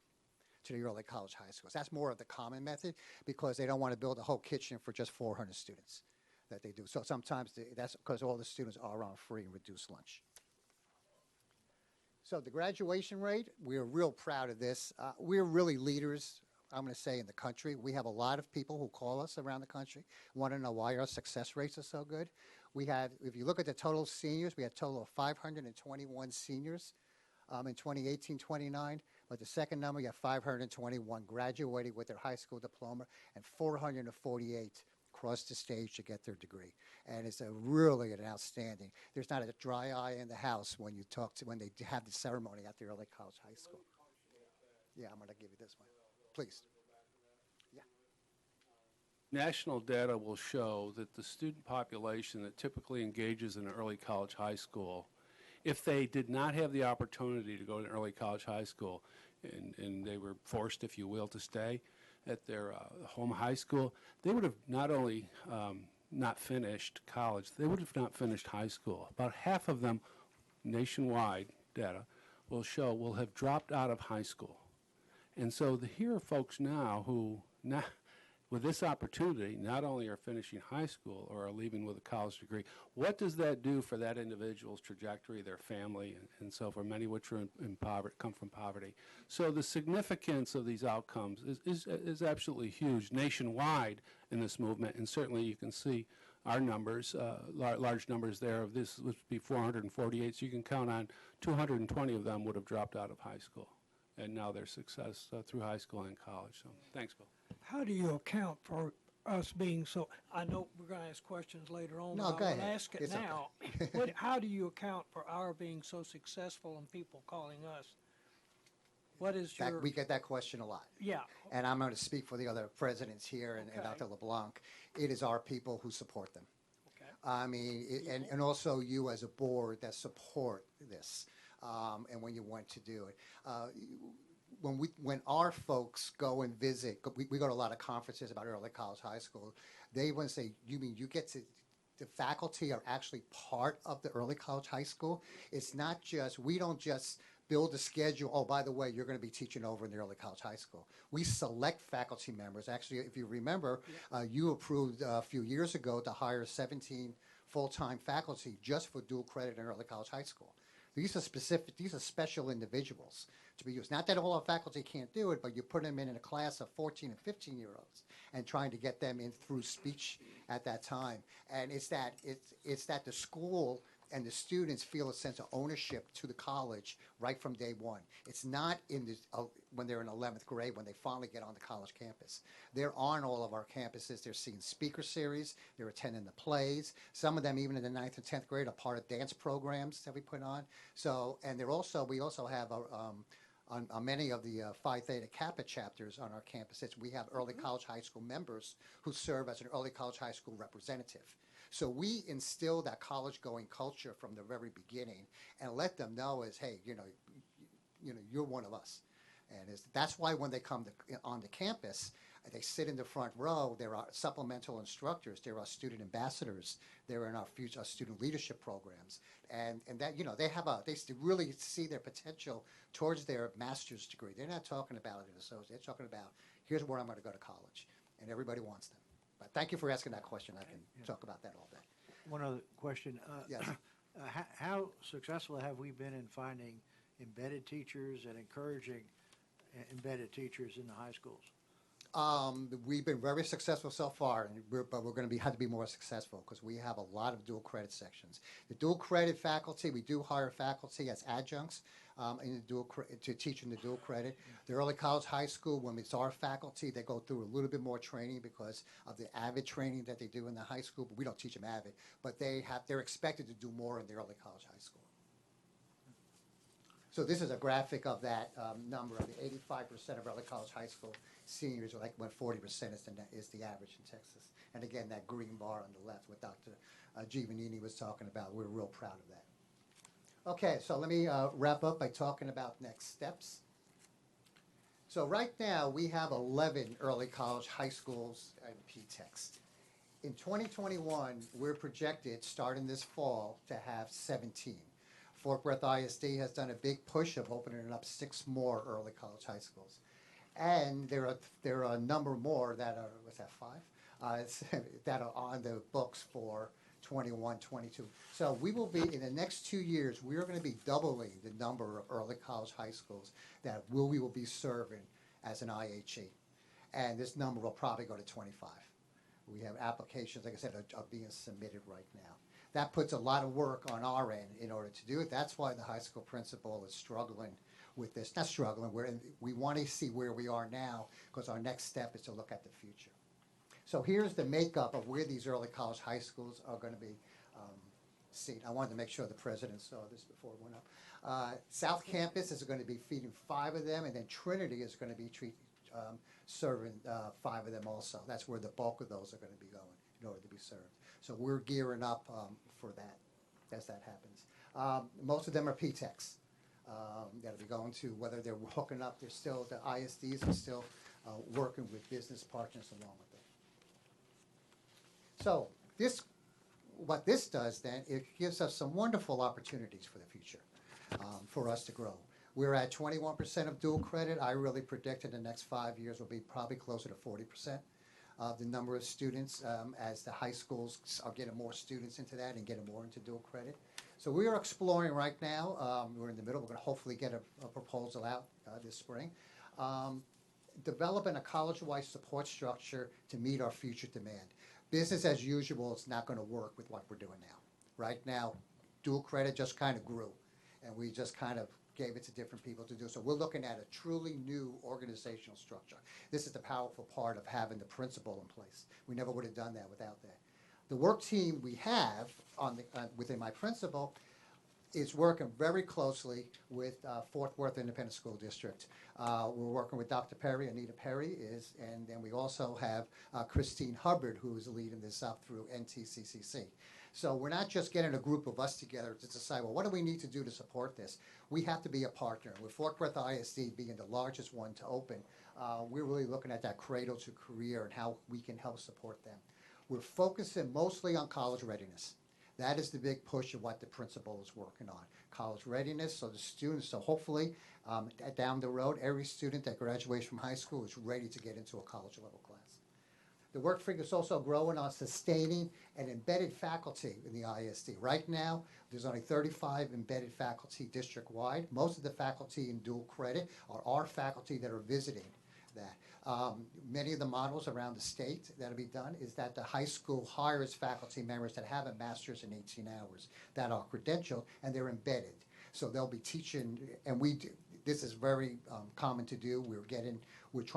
to the early college high schools. That's more of the common method because they don't want to build a whole kitchen for just 400 students that they do. So sometimes that's because all the students are on free and reduced lunch. So the graduation rate, we're real proud of this. We're really leaders, I'm going to say, in the country. We have a lot of people who call us around the country, want to know why our success rates are so good. We have, if you look at the total seniors, we had a total of 521 seniors in 2018-29. But the second number, you have 521 graduating with their high school diploma, and 448 crossed the stage to get their degree. And it's really an outstanding. There's not a dry eye in the house when you talk to, when they have the ceremony at the early college high school. Yeah, I'm going to give you this one. Please. Yeah. National data will show that the student population that typically engages in early college high school, if they did not have the opportunity to go to early college high school and they were forced, if you will, to stay at their home high school, they would have not only not finished college, they would have not finished high school. About half of them, nationwide data, will show will have dropped out of high school. And so here are folks now who, with this opportunity, not only are finishing high school or are leaving with a college degree. What does that do for that individual's trajectory, their family, and so for many which are come from poverty? So the significance of these outcomes is absolutely huge nationwide in this movement, and certainly you can see our numbers, large numbers there. Of this would be 448, so you can count on 220 of them would have dropped out of high school, and now their success through high school and college. So thanks, Bill. How do you account for us being so, I know we're going to ask questions later on, No, but go I will ahead. ask it It's now. How do you account for our being so successful and people calling us? What is your... We get that question a lot. Yeah. And I'm going to speak for the other presidents here and Okay. Dr. LeBlanc. It is our people who support them. Okay. I mean, and also you as a board that support this, and when you want to do it. When our folks go and visit, we go to a lot of conferences about early college high school, they want to say, you mean you get to, the faculty are actually part of the early college high school? It's not just, we don't just build a schedule, oh, by the way, you're going to be teaching over in the early college high school. We select faculty members. Actually, if you remember, you approved a few years ago to hire 17 full-time faculty just for dual credit in early college high school. These are special individuals to be used. Not that all our faculty can't do it, but you put them in a class of 14 and 15-year-olds and trying to get them in through speech at that time. And it's that the school and the students feel a sense of ownership to the college right from day one. It's not in this, when they're in 11th grade, when they finally get on the college campus. They're on all of our campuses. They're seeing speaker series. They're attending the plays. Some of them, even in the 9th and 10th grade, are part of dance programs that we put on. So, and we also have on many of the Phi Theta Kappa chapters on our campuses, we have early college high school members who serve as an early college high school representative. So we instill that college-going culture from the very beginning and let them know as, hey, you're one of us. And that's why when they come on the campus, they sit in the front row. There are supplemental instructors. There are student ambassadors. They're in our future student leadership programs. And that, they really see their potential towards their master's degree. They're not talking about an associate. They're talking about, here's where I'm going to go to college. And everybody wants them. But thank you for asking that question. I can talk about that all day. One other question. Yes. How successful have we been in finding embedded teachers and encouraging embedded teachers in the high schools? We've been very successful so far, but we're going to have to be more successful because we have a lot of dual credit sections. The dual credit faculty, we do hire faculty as adjuncts to teach in the dual credit. The early college high school, when it's our faculty, they go through a little bit more training because of the AVID training that they do in the high school, but we don't teach them AVID, but they're expected to do more in the early college high school. So this is a graphic of that number of the 85% of early college high school seniors, or like what 40% is the average in Texas. And again, that green bar on the left, what Dr. Giovannini was talking about, we're real proud of that. Okay, so let me wrap up by talking about next steps. So right now, we have 11 early college high schools and P-TECHs. In 2021, we're projected, starting this fall, to have 17. Fort Worth ISD has done a big push of opening up 6 more early college high schools. And there are a number more that are, what's that, 5? That are on the books for 21, 22. So we will be, in the next 2 years, we are going to be doubling the number of early college high schools that we will be serving as an IHE. And this number will probably go to 25. We have applications, like I said, are being submitted right now. That puts a lot of work on our end in order to do it. That's why the high school principal is struggling with this. Not struggling, we want to see where we are now, because our next step is to look at the future. So here's the makeup of where these early college high schools are going to be seen. I wanted to make sure the president saw this before it went up. South Campus is going to be feeding 5 of them, and then Trinity is going to be serving 5 of them also. That's where the bulk of those are going to be going in order to be served. So we're gearing up for that as that happens. Most of them are P-TECHs that'll be going to, whether they're hooking up, they're still, the ISDs are still working with business partners along with them. So what this does then, it gives us some wonderful opportunities for the future for us to grow. We're at 21% of dual credit. I really predict in the next 5 years will be probably closer to 40% of the number of students as the high schools are getting more students into that and getting more into dual credit. So we are exploring right now. We're in the middle. We're going to hopefully get a proposal out this spring. Developing a college-wide support structure to meet our future demand. Business as usual is not going to work with what we're doing now. Right now, dual credit just kind of grew, and we just kind of gave it to different people to do. So we're looking at a truly new organizational structure. This is the powerful part of having the principal in place. We never would have done that without that. The work team we have within my principal is working very closely with Fort Worth Independent School District. We're working with Dr. Perry, Anita Perry is, and then we also have Christine Hubbard, who is leading this up through NTCCC. So we're not just getting a group of us together to decide, well, what do we need to do to support this? We have to be a partner. With Fort Worth ISD being the largest one to open, we're really looking at that cradle to career and how we can help support them. We're focusing mostly on college readiness. That is the big push of what the principal is working on. College readiness, so the students, so hopefully down the road, every student that graduates from high school is ready to get into a college level class. The work figure is also growing on sustaining and embedded faculty in the ISD. Right now, there's only 35 embedded faculty district-wide. Most of the faculty in dual credit are our faculty that are visiting that. Many of the models around the state that'll be done is that the high school hires faculty members that have a master's in 18 hours that are credentialed and they're embedded. So they'll be teaching, and this is very common to do. We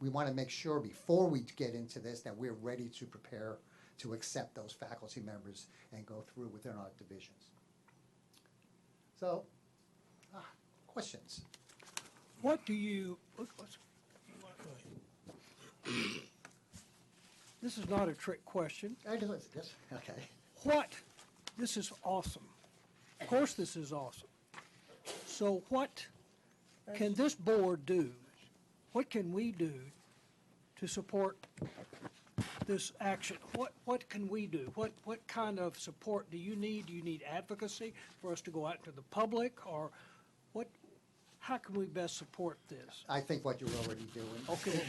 want to make sure before we get into this that we're ready to prepare to accept those faculty members and go through within our divisions. So, questions? What do you, this is not a trick question. Yes, okay. This is awesome. Of course this is awesome. So what can this board do? What can we do to support this action? What can we do? What kind of support do you need? Do you need advocacy for us to go out to the public, or how can we best support this? I think what you're already doing. Okay.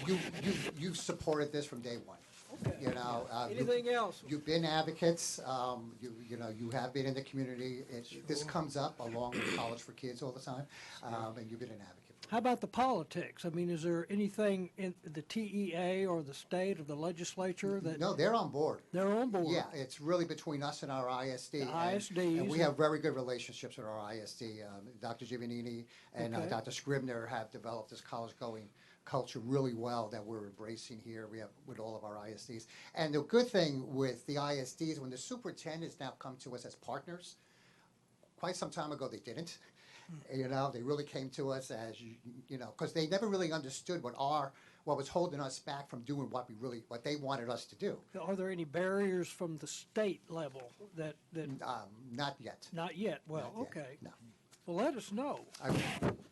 You've supported this from day one. Okay. You know. Anything else? You've been advocates. You have been in the community. This comes up along with College for Kids all the time, and you've been an advocate. How about the politics? I mean, is there anything in the TEA or the state or the legislature that? No, they're on board. They're on board. Yeah, it's really between us and our ISD. The ISDs. And we have very good relationships with our ISD. Dr. Giovannini and Okay. Dr. Scribner have developed this college-going culture really well that we're embracing here. We have with all of our ISDs. And the good thing with the ISDs, when the superintendents now come to us as partners, quite some time ago they didn't. You know, they really came to us as, because they never really understood what was holding us back from doing what they wanted us to do. Are there any barriers from the state level that? Not yet. Not yet. Well, Not yet, okay. no. Well, let us know.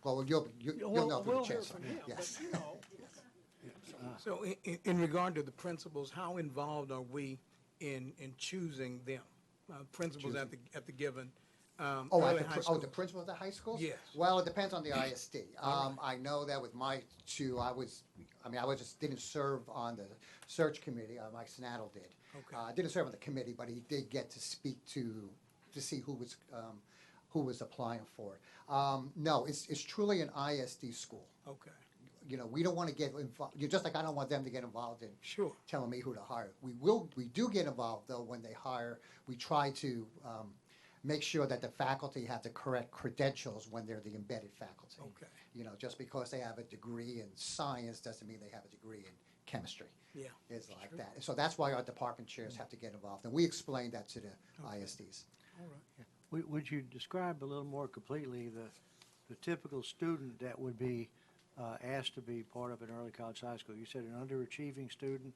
Well, you'll know through We'll the hear chancellor. from him, Yes. but, you know, So in regard to the principals, how involved are we in choosing them? Principals at the given early high school? The principal of the high schools? Yes. Well, it depends on the ISD. All I know that with my two, I just didn't serve on the search committee, Mike Snattle did. Okay. I didn't serve on the committee, but he did get to speak to see who was applying for it. No, it's truly an ISD school. Okay. You know, we don't want to get involved, just like I don't want them to get involved in Sure. telling me who to hire. We do get involved, though, when they hire. We try to make sure that the faculty have the correct credentials when they're the embedded faculty. Okay. You know, just because they have a degree in science doesn't mean they have a degree in chemistry. Yeah. It's like that. So that's why our department chairs have to get involved, and we explain that to the ISDs. All right. Would you describe a little more completely the typical student that would be asked to be part of an early college high school? You said an underachieving student,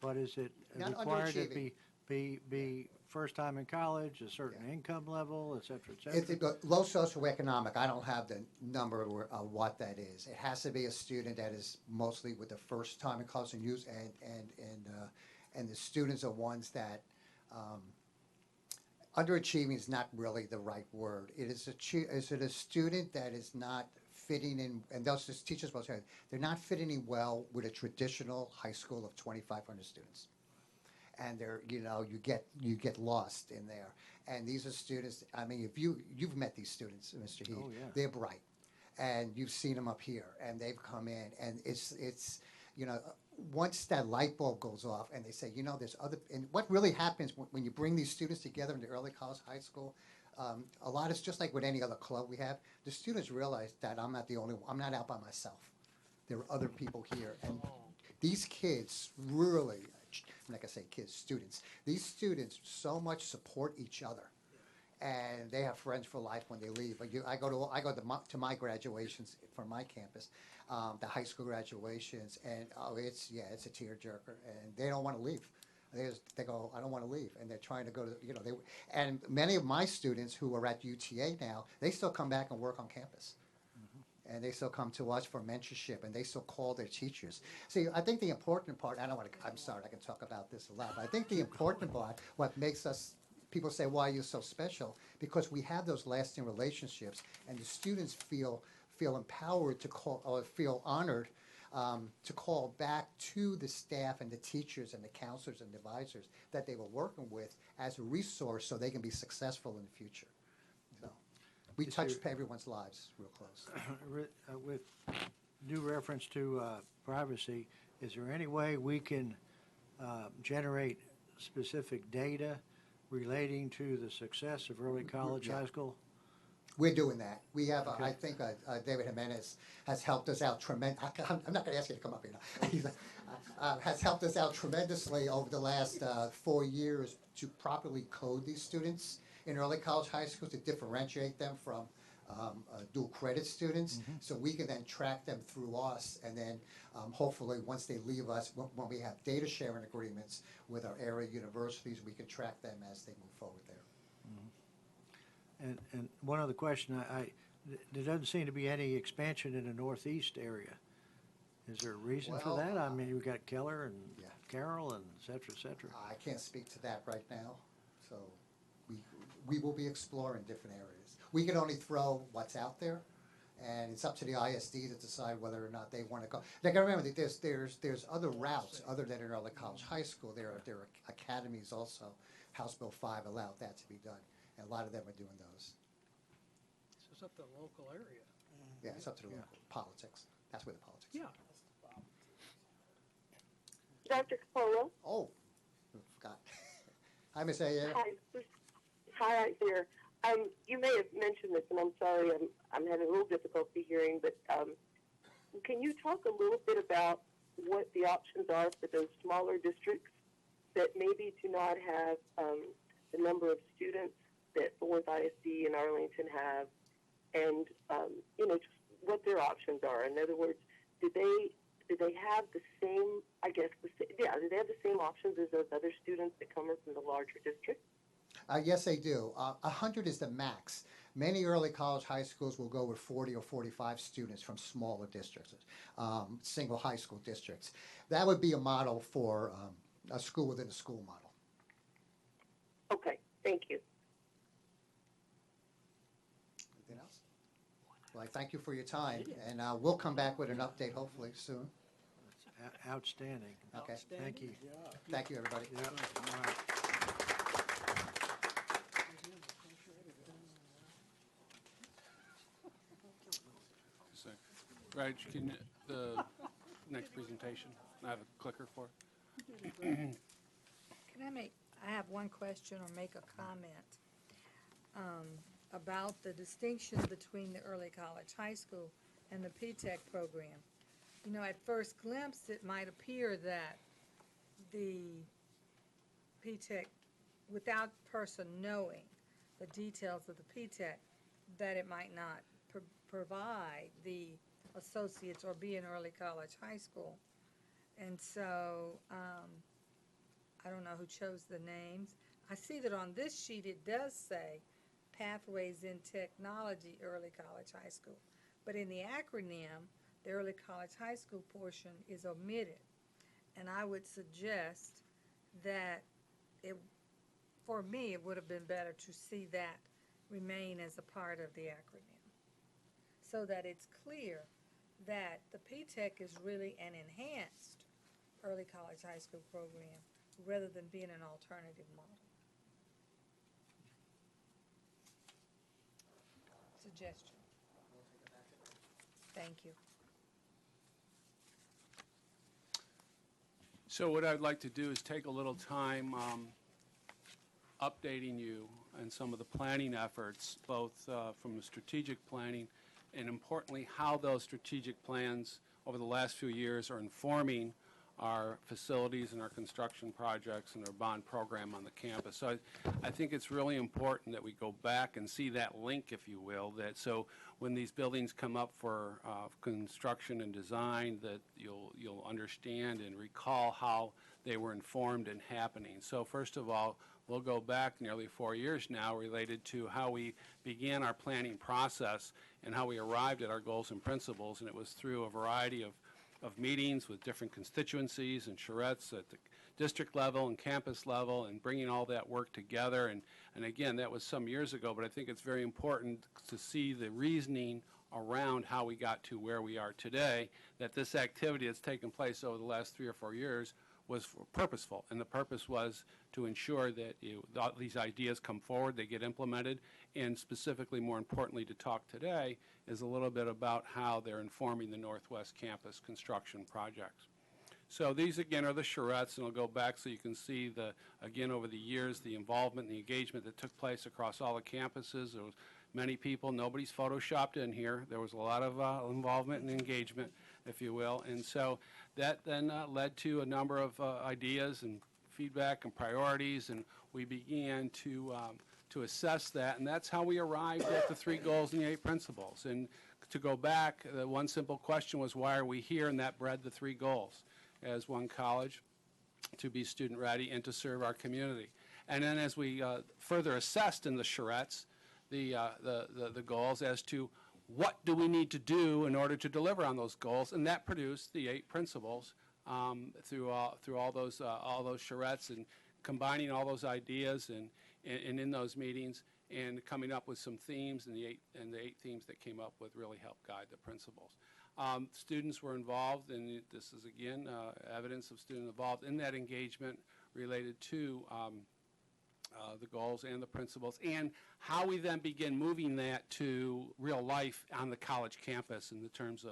but is it Not required to underachieving. be first time in college, a certain income level, et cetera, et cetera? It's low socioeconomic. I don't have the number of what that is. It has to be a student that is mostly with the first time in college and use, and the students are ones that underachieving is not really the right word. Is it a student that is not fitting in, and those teachers both say they're not fitting in well with a traditional high school of 2,500 students. And you get lost in there. And these are students, I mean, if you've met these students, Mr. Heath, Oh, yeah. they're bright. And you've seen them up here, and they've come in, and it's once that light bulb goes off and they say, there's other, and what really happens when you bring these students together in the early college, high school, a lot is just like with any other club we have, the students realize that I'm not the only one, I'm not out by myself. There are other people here, and these kids really, I'm not gonna say kids, students. These students so much support each other, and they have friends for life when they leave. I go to my graduations from my campus, the high school graduations, and it's a tearjerker, and they don't want to leave. They go, I don't want to leave, and they're trying to go to and many of my students who are at UTA now, they still come back and work on campus. And they still come to us for mentorship, and they still call their teachers. See, I think the important part, I'm sorry, I can talk about this a lot, but I think the important part, what makes us, people say, why are you so special? Because we have those lasting relationships, and the students feel empowered to call, or feel honored to call back to the staff and the teachers and the counselors and advisors that they were working with as a resource so they can be successful in the future. So we touch everyone's lives real close. With due reference to privacy, is there any way we can generate specific data relating to the success of early college, high school? We're doing that. We have, I think, David Jimenez has helped us out tremendously. I'm not going to ask you to come up here now. Has helped us out tremendously over the last 4 years to properly code these students in early college, high school, to differentiate them from dual credit students. Mm-hmm. So we can then track them through us, and then hopefully once they leave us, when we have data sharing agreements with our area universities, we can track them as they move forward there. And one other question, there doesn't seem to be any expansion in the northeast area. Is there a reason for Well, that? I mean, we've got Keller and yeah. Carroll and et cetera, et cetera. I can't speak to that right now, so we will be exploring different areas. We can only throw what's out there, and it's up to the ISD to decide whether or not they want to go. They gotta remember that there's other routes other than an early college, high school. There are academies also. House Bill 5 allowed that to be done, and a lot of them are doing those. This is up to the local area. Yeah, it's up to the local politics. That's where the politics. Yeah. Dr. Palo? Oh, I forgot. Hi, Miss A. Hi there. You may have mentioned this, and I'm sorry, I'm having a little difficulty hearing, but can you talk a little bit about what the options are for those smaller districts that maybe do not have the number of students that Florence ISD and Arlington have, and just what their options are? In other words, do they have the same, do they have the same options as those other students that come from the larger districts? Yes, they do. 100 is the max. Many early college high schools will go with 40 or 45 students from smaller districts, single high school districts. That would be a model for a school within a school model. Okay, thank you. Anything else? Well, I thank you for your time, and we'll come back with an update hopefully soon. Outstanding. Okay. Thank you. Thank you, everybody. Yeah. All right. So, Raj, can the next presentation, I have a clicker for it. Can I have one question or make a comment about the distinction between the early college high school and the P-TECH program? You know, at first glimpse, it might appear that the P-TECH, without person knowing the details of the P-TECH, that it might not provide the associates or be an early college high school. And so, I don't know who chose the names. I see that on this sheet it does say Pathways in Technology Early College High School. But in the acronym, the early college high school portion is omitted. And I would suggest that for me, it would have been better to see that remain as a part of the acronym, so that it's clear that the P-TECH is really an enhanced early college high school program rather than being an alternative model. Suggestion. Thank you. So what I'd like to do is take a little time updating you on some of the planning efforts, both from the strategic planning and importantly how those strategic plans over the last few years are informing our facilities and our construction projects and our bond program on the campus. So I think it's really important that we go back and see that link, if you will, that so when these buildings come up for construction and design, that you'll understand and recall how they were informed and happening. So first of all, we'll go back nearly 4 years now related to how we began our planning process and how we arrived at our goals and principles, and it was through a variety of meetings with different constituencies and charrettes at the district level and campus level and bringing all that work together. And again, that was some years ago, but I think it's very important to see the reasoning around how we got to where we are today, that this activity that's taken place over the last 3 or 4 years was purposeful, and the purpose was to ensure that these ideas come forward, they get implemented, and specifically, more importantly, to talk today is a little bit about how they're informing the Northwest Campus construction projects. So these, again, are the charrettes, and I'll go back so you can see, again, over the years, the involvement and the engagement that took place across all the campuses. There was many people. Nobody's photoshopped in here. There was a lot of involvement and engagement, if you will. And so that then led to a number of ideas and feedback and priorities, and we began to assess that, and that's how we arrived at the 3 goals and the 8 principles. And to go back, the one simple question was, why are we here? And that bred the 3 goals as one college, to be student ready and to serve our community. And then as we further assessed in the charrettes the goals as to what do we need to do in order to deliver on those goals, and that produced the 8 principles through all those charrettes, and combining all those ideas and in those meetings and coming up with some themes, and the eight themes that came up with really helped guide the principles. Students were involved, and this is again evidence of student involved in that engagement related to the goals and the principles, and how we then begin moving that to real life on the college campus in the terms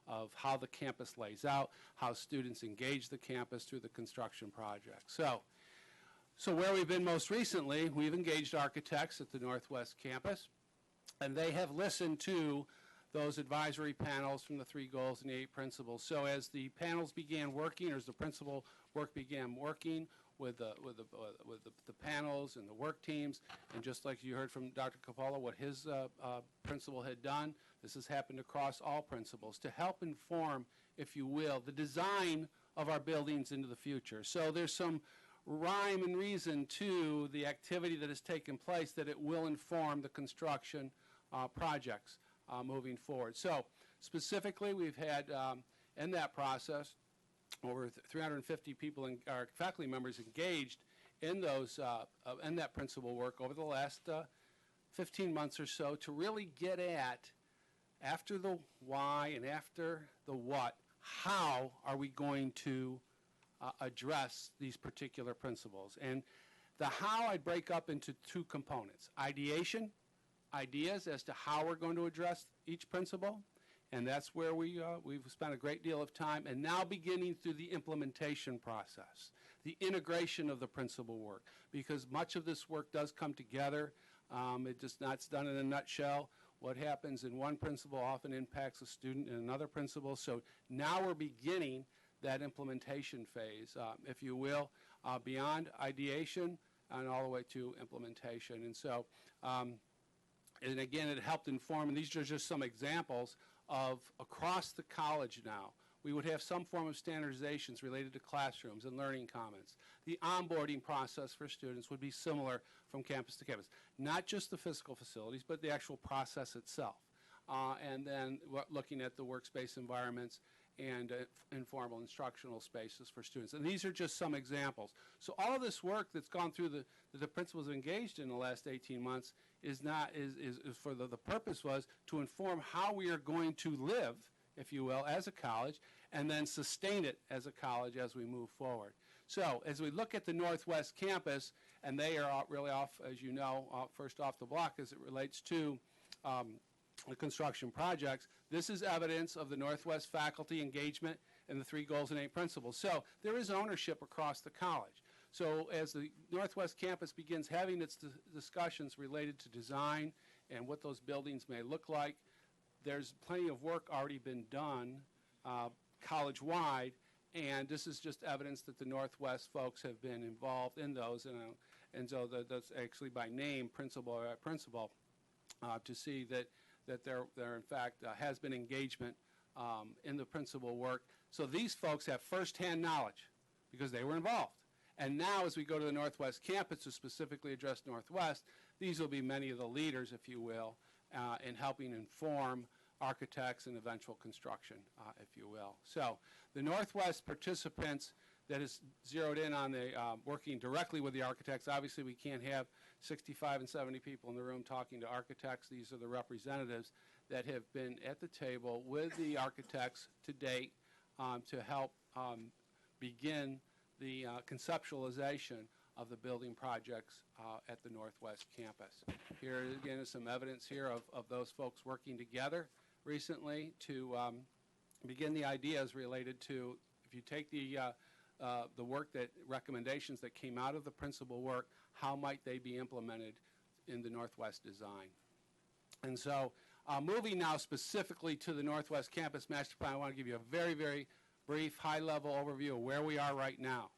of how the campus lays out, how students engage the campus through the construction project. So where we've been most recently, we've engaged architects at the Northwest Campus, and they have listened to those advisory panels from the 3 goals and the 8 principles. So as the panels began working, or as the principal work began working with the panels and the work teams, and just like you heard from Dr. Capello, what his principal had done, this has happened across all principals to help inform, if you will, the design of our buildings into the future. So there's some rhyme and reason to the activity that has taken place, that it will inform the construction projects moving forward. So specifically, we've had in that process over 350 people, our faculty members engaged in those in that principal work over the last 15 months or so to really get at, after the why and after the what, how are we going to address these particular principles. And the how I break up into two components: ideation, ideas as to how we're going to address each principle, and that's where we've spent a great deal of time, and now beginning through the implementation process, the integration of the principal work, because much of this work does come together. It's done in a nutshell. What happens in one principle often impacts a student in another principle. So now we're beginning that implementation phase, if you will, beyond ideation and all the way to implementation. And so, and again, it helped inform, and these are just some examples of across the college now. We would have some form of standardizations related to classrooms and learning commons. The onboarding process for students would be similar from campus to campus. Not just the physical facilities, but the actual process itself. And then looking at the workspace environments and informal instructional spaces for students. And these are just some examples. So all of this work that's gone through that the principals engaged in the last 18 months is for the purpose was to inform how we are going to live, if you will, as a college, and then sustain it as a college as we move forward. So as we look at the Northwest campus, and they are really off, as you know, first off the block as it relates to the construction projects, this is evidence of the Northwest faculty engagement and the 3 goals and 8 principles. So there is ownership across the college. So as the Northwest campus begins having its discussions related to design and what those buildings may look like, there's plenty of work already been done college-wide, and this is just evidence that the Northwest folks have been involved in those, and so that's actually by name, principal by principal, to see that there in fact has been engagement in the principal work. So these folks have firsthand knowledge because they were involved. And now as we go to the Northwest campus to specifically address Northwest, these will be many of the leaders, if you will, in helping inform architects and eventual construction, if you will. So the Northwest participants that is zeroed in on the working directly with the architects. Obviously, we can't have 65 and 70 people in the room talking to architects. These are the representatives that have been at the table with the architects to date to help begin the conceptualization of the building projects at the Northwest campus. Here again is some evidence here of those folks working together recently to begin the ideas related to, if you take the work recommendations that came out of the principal work, how might they be implemented in the Northwest design? And so moving now specifically to the Northwest Campus Master Plan, I want to give you a very, very brief high-level overview of where we are right now.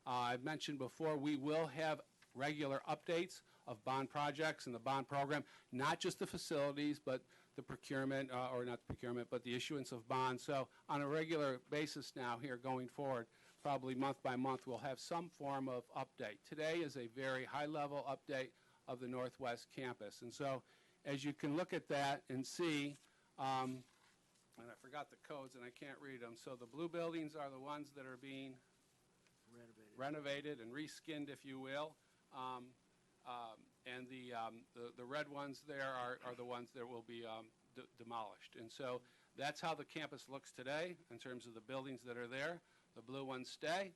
I've mentioned before we will have regular updates of bond projects and the bond program, not just the facilities, but the procurement, or not the procurement, but the issuance of bonds. So on a regular basis now here going forward, probably month by month, we'll have some form of update. Today is a very high-level update of the Northwest campus. And so as you can look at that and see, and I forgot the codes and I can't read them, so the blue buildings are the ones that are being renovated and reskinned, if you will. And the red ones there are the ones that will be demolished. And so that's how the campus looks today in terms of the buildings that are there. The blue ones stay.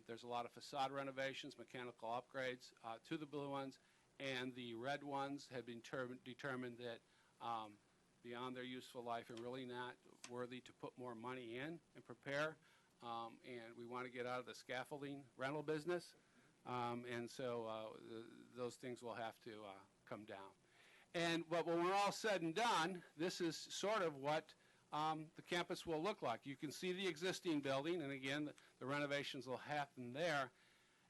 There's a lot of facade renovations, mechanical upgrades to the blue ones, and the red ones have been determined that beyond their useful life and really not worthy to put more money in and prepare. And we want to get out of the scaffolding rental business. And so those things will have to come down. But when we're all said and done, this is sort of what the campus will look like. You can see the existing building, and again, the renovations will happen there.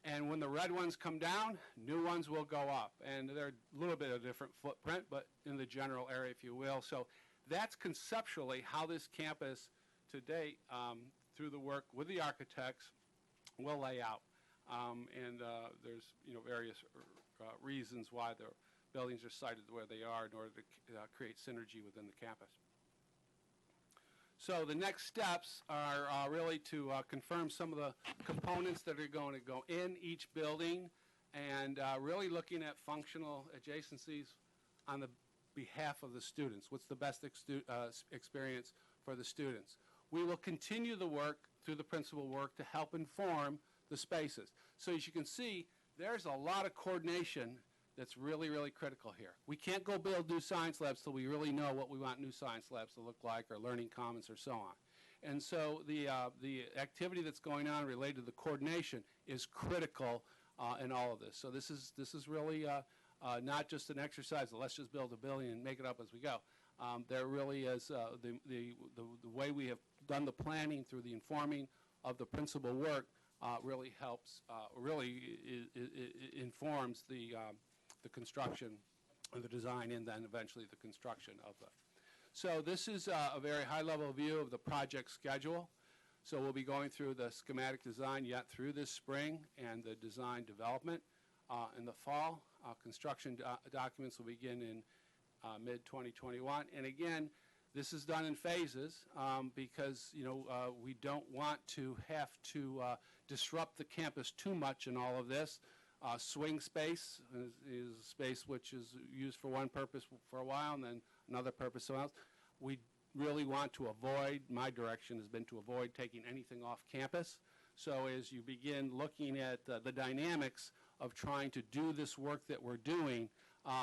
And when the red ones come down, new ones will go up. And they're a little bit of a different footprint, but in the general area, if you will. So that's conceptually how this campus to date, through the work with the architects, will lay out. And there's various reasons why buildings are sited where they are in order to create synergy within the campus. So the next steps are really to confirm some of the components that are going to go in each building, and really looking at functional adjacencies on the behalf of the students. What's the best experience for the students? We will continue the work through the principal work to help inform the spaces. So as you can see, there's a lot of coordination that's really, really critical here. We can't go build new science labs till we really know what we want new science labs to look like, or learning commons, or so on. And so the activity that's going on related to the coordination is critical in all of this. So this is really not just an exercise of let's just build a building and make it up as we go. There really is the way we have done the planning through the informing of the principal work really helps, informs the construction, and the design, and then eventually the construction of it. So this is a very high-level view of the project schedule. So we'll be going through the schematic design yet through this spring, and the design development in the fall. Construction documents will begin in mid-2021. And again, this is done in phases because, we don't want to have to disrupt the campus too much in all of this. Swing space is a space which is used for one purpose for a while and then another purpose somewhere else. We really want to avoid, my direction has been to avoid taking anything off campus. So as you begin looking at the dynamics of trying to do this work that we're doing,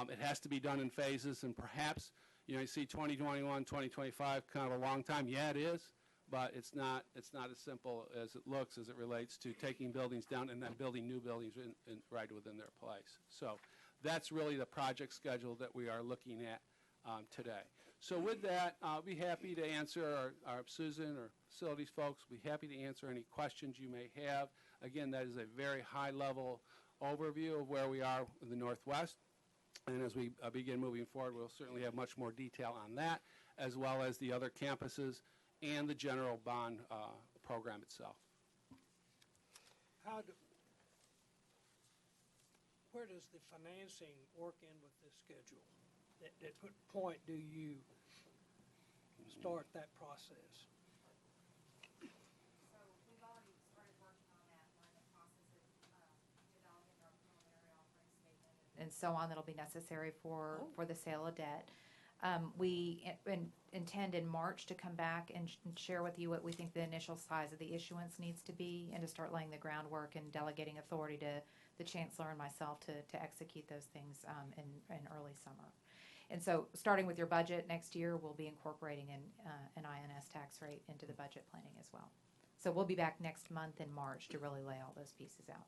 it has to be done in phases, and perhaps, you see 2021, 2025, kind of a long time. Yeah, it is. But it's not as simple as it looks as it relates to taking buildings down and then building new buildings right within their place. So that's really the project schedule that we are looking at today. So with that, I'll be happy to answer, our Susan or facilities folks will be happy to answer any questions you may have. Again, that is a very high-level overview of where we are in the Northwest. And as we begin moving forward, we'll certainly have much more detail on that, as well as the other campuses and the general bond program itself. Where does the financing work in with this schedule? At what point do you start that process? So we've already started working on that. We're in the process of developing our preliminary offering statement and so on that'll be necessary for the sale of debt. We intend in March to come back and share with you what we think the initial size of the issuance needs to be, and to start laying the groundwork and delegating authority to the Chancellor and myself to execute those things in early summer. And so starting with your budget next year, we'll be incorporating an INS tax rate into the budget planning as well. So we'll be back next month in March to really lay all those pieces out.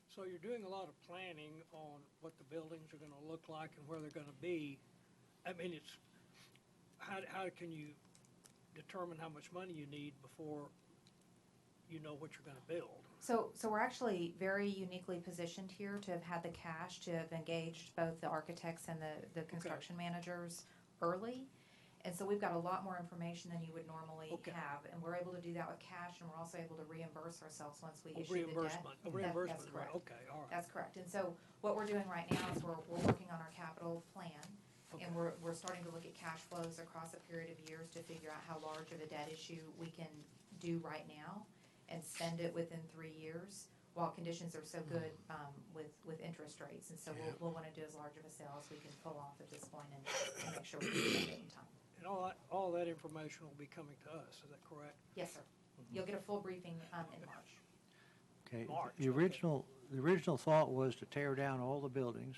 So you're doing a lot of planning on what the buildings are going to look like and where they're going to be. I mean, it's, how can you determine how much money you need before you know what you're going to build? So we're actually very uniquely positioned here to have had the cash to have engaged both the architects and the construction managers early. And so we've got a lot more information than you would normally have. And we're able to do that with cash, and we're also able to reimburse ourselves once we issue the debt. Reimbursement, That's correct. Okay, all right. That's correct. And so what we're doing right now is we're working on our capital plan. And we're starting to look at cash flows across a period of years to figure out how large of a debt issue we can do right now and spend it within 3 years while conditions are so good with interest rates. And so we'll want to do as large of a sale as we can pull off at this point and make sure we can spend it in time. And all that information will be coming to us, is that correct? Yes, sir. You'll get a full briefing in March. Okay, March, the original thought was to tear down all the buildings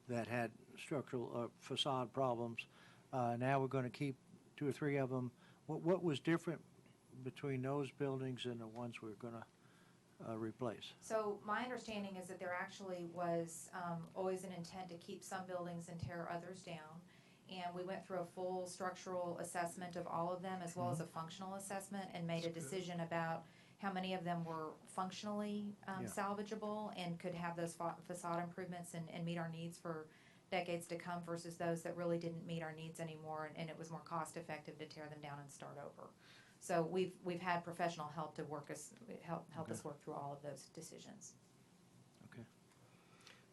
that had structural facade problems. Now we're going to keep 2 or 3 of them. What was different between those buildings and the ones we're going to replace? So my understanding is that there actually was always an intent to keep some buildings and tear others down. And we went through a full structural assessment of all of them, as well as a functional assessment, and made a decision about how many of them were functionally salvageable and could have those facade improvements and meet our needs for decades to come, versus those that really didn't meet our needs anymore, and it was more cost effective to tear them down and start over. So we've had professional help to help us work through all of those decisions. Okay.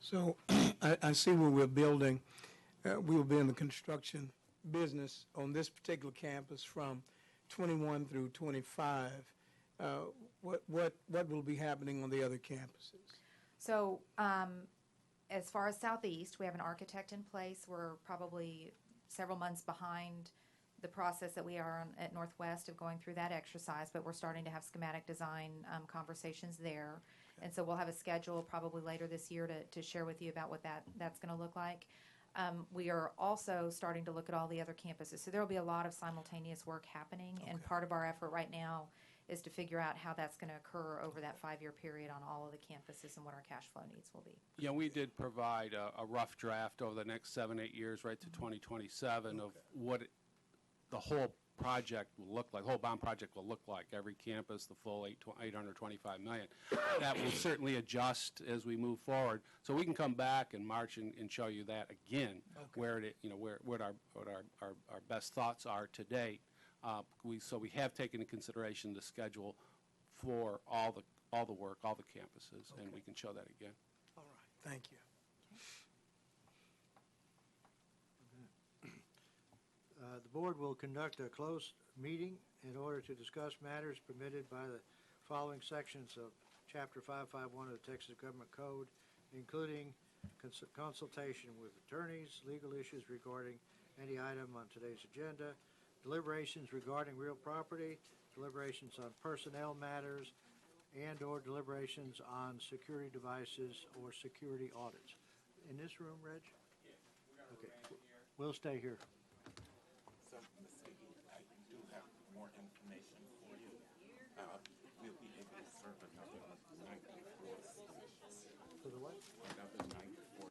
So I see where we're building, we will be in the construction business on this particular campus from 21 through 25. What will be happening on the other campuses? So, as far as Southeast, we have an architect in place. We're probably several months behind the process that we are on at Northwest of going through that exercise, but we're starting to have schematic design conversations there. And so we'll have a schedule probably later this year to share with you about what that's going to look like. We are also starting to look at all the other campuses. So there will be a lot of simultaneous work happening, and part of our effort right now is to figure out how that's going to occur over that 5-year period on all of the campuses and what our cash flow needs will be. Yeah, we did provide a rough draft over the next 7-8 years, right to 2027, of what the whole project will look like, the whole bond project will look like, every campus, the full $825 million. That will certainly adjust as we move forward. So we can come back in March and show you that again, where it, what our best thoughts are to date. So we have taken into consideration the schedule for all the work, all the campuses, and we can show that again. All right, thank you. The board will conduct a closed meeting in order to discuss matters permitted by the following sections of Chapter 551 of the Texas Government Code, including consultation with attorneys, legal issues regarding any item on today's agenda, deliberations regarding real property, deliberations on personnel matters, and/or deliberations on security devices or security audits. In this room, Reg? Okay, we'll stay here. So, Ms. Hickey, I do have more information for you. We'll be able to serve another 94 students. For the what? Another 94.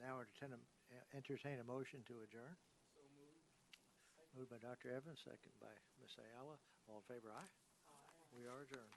Now entertain a motion to adjourn. Moved by Dr. Evans, second by Ms. Ayala. All in favor, aye? Aye. We are adjourned.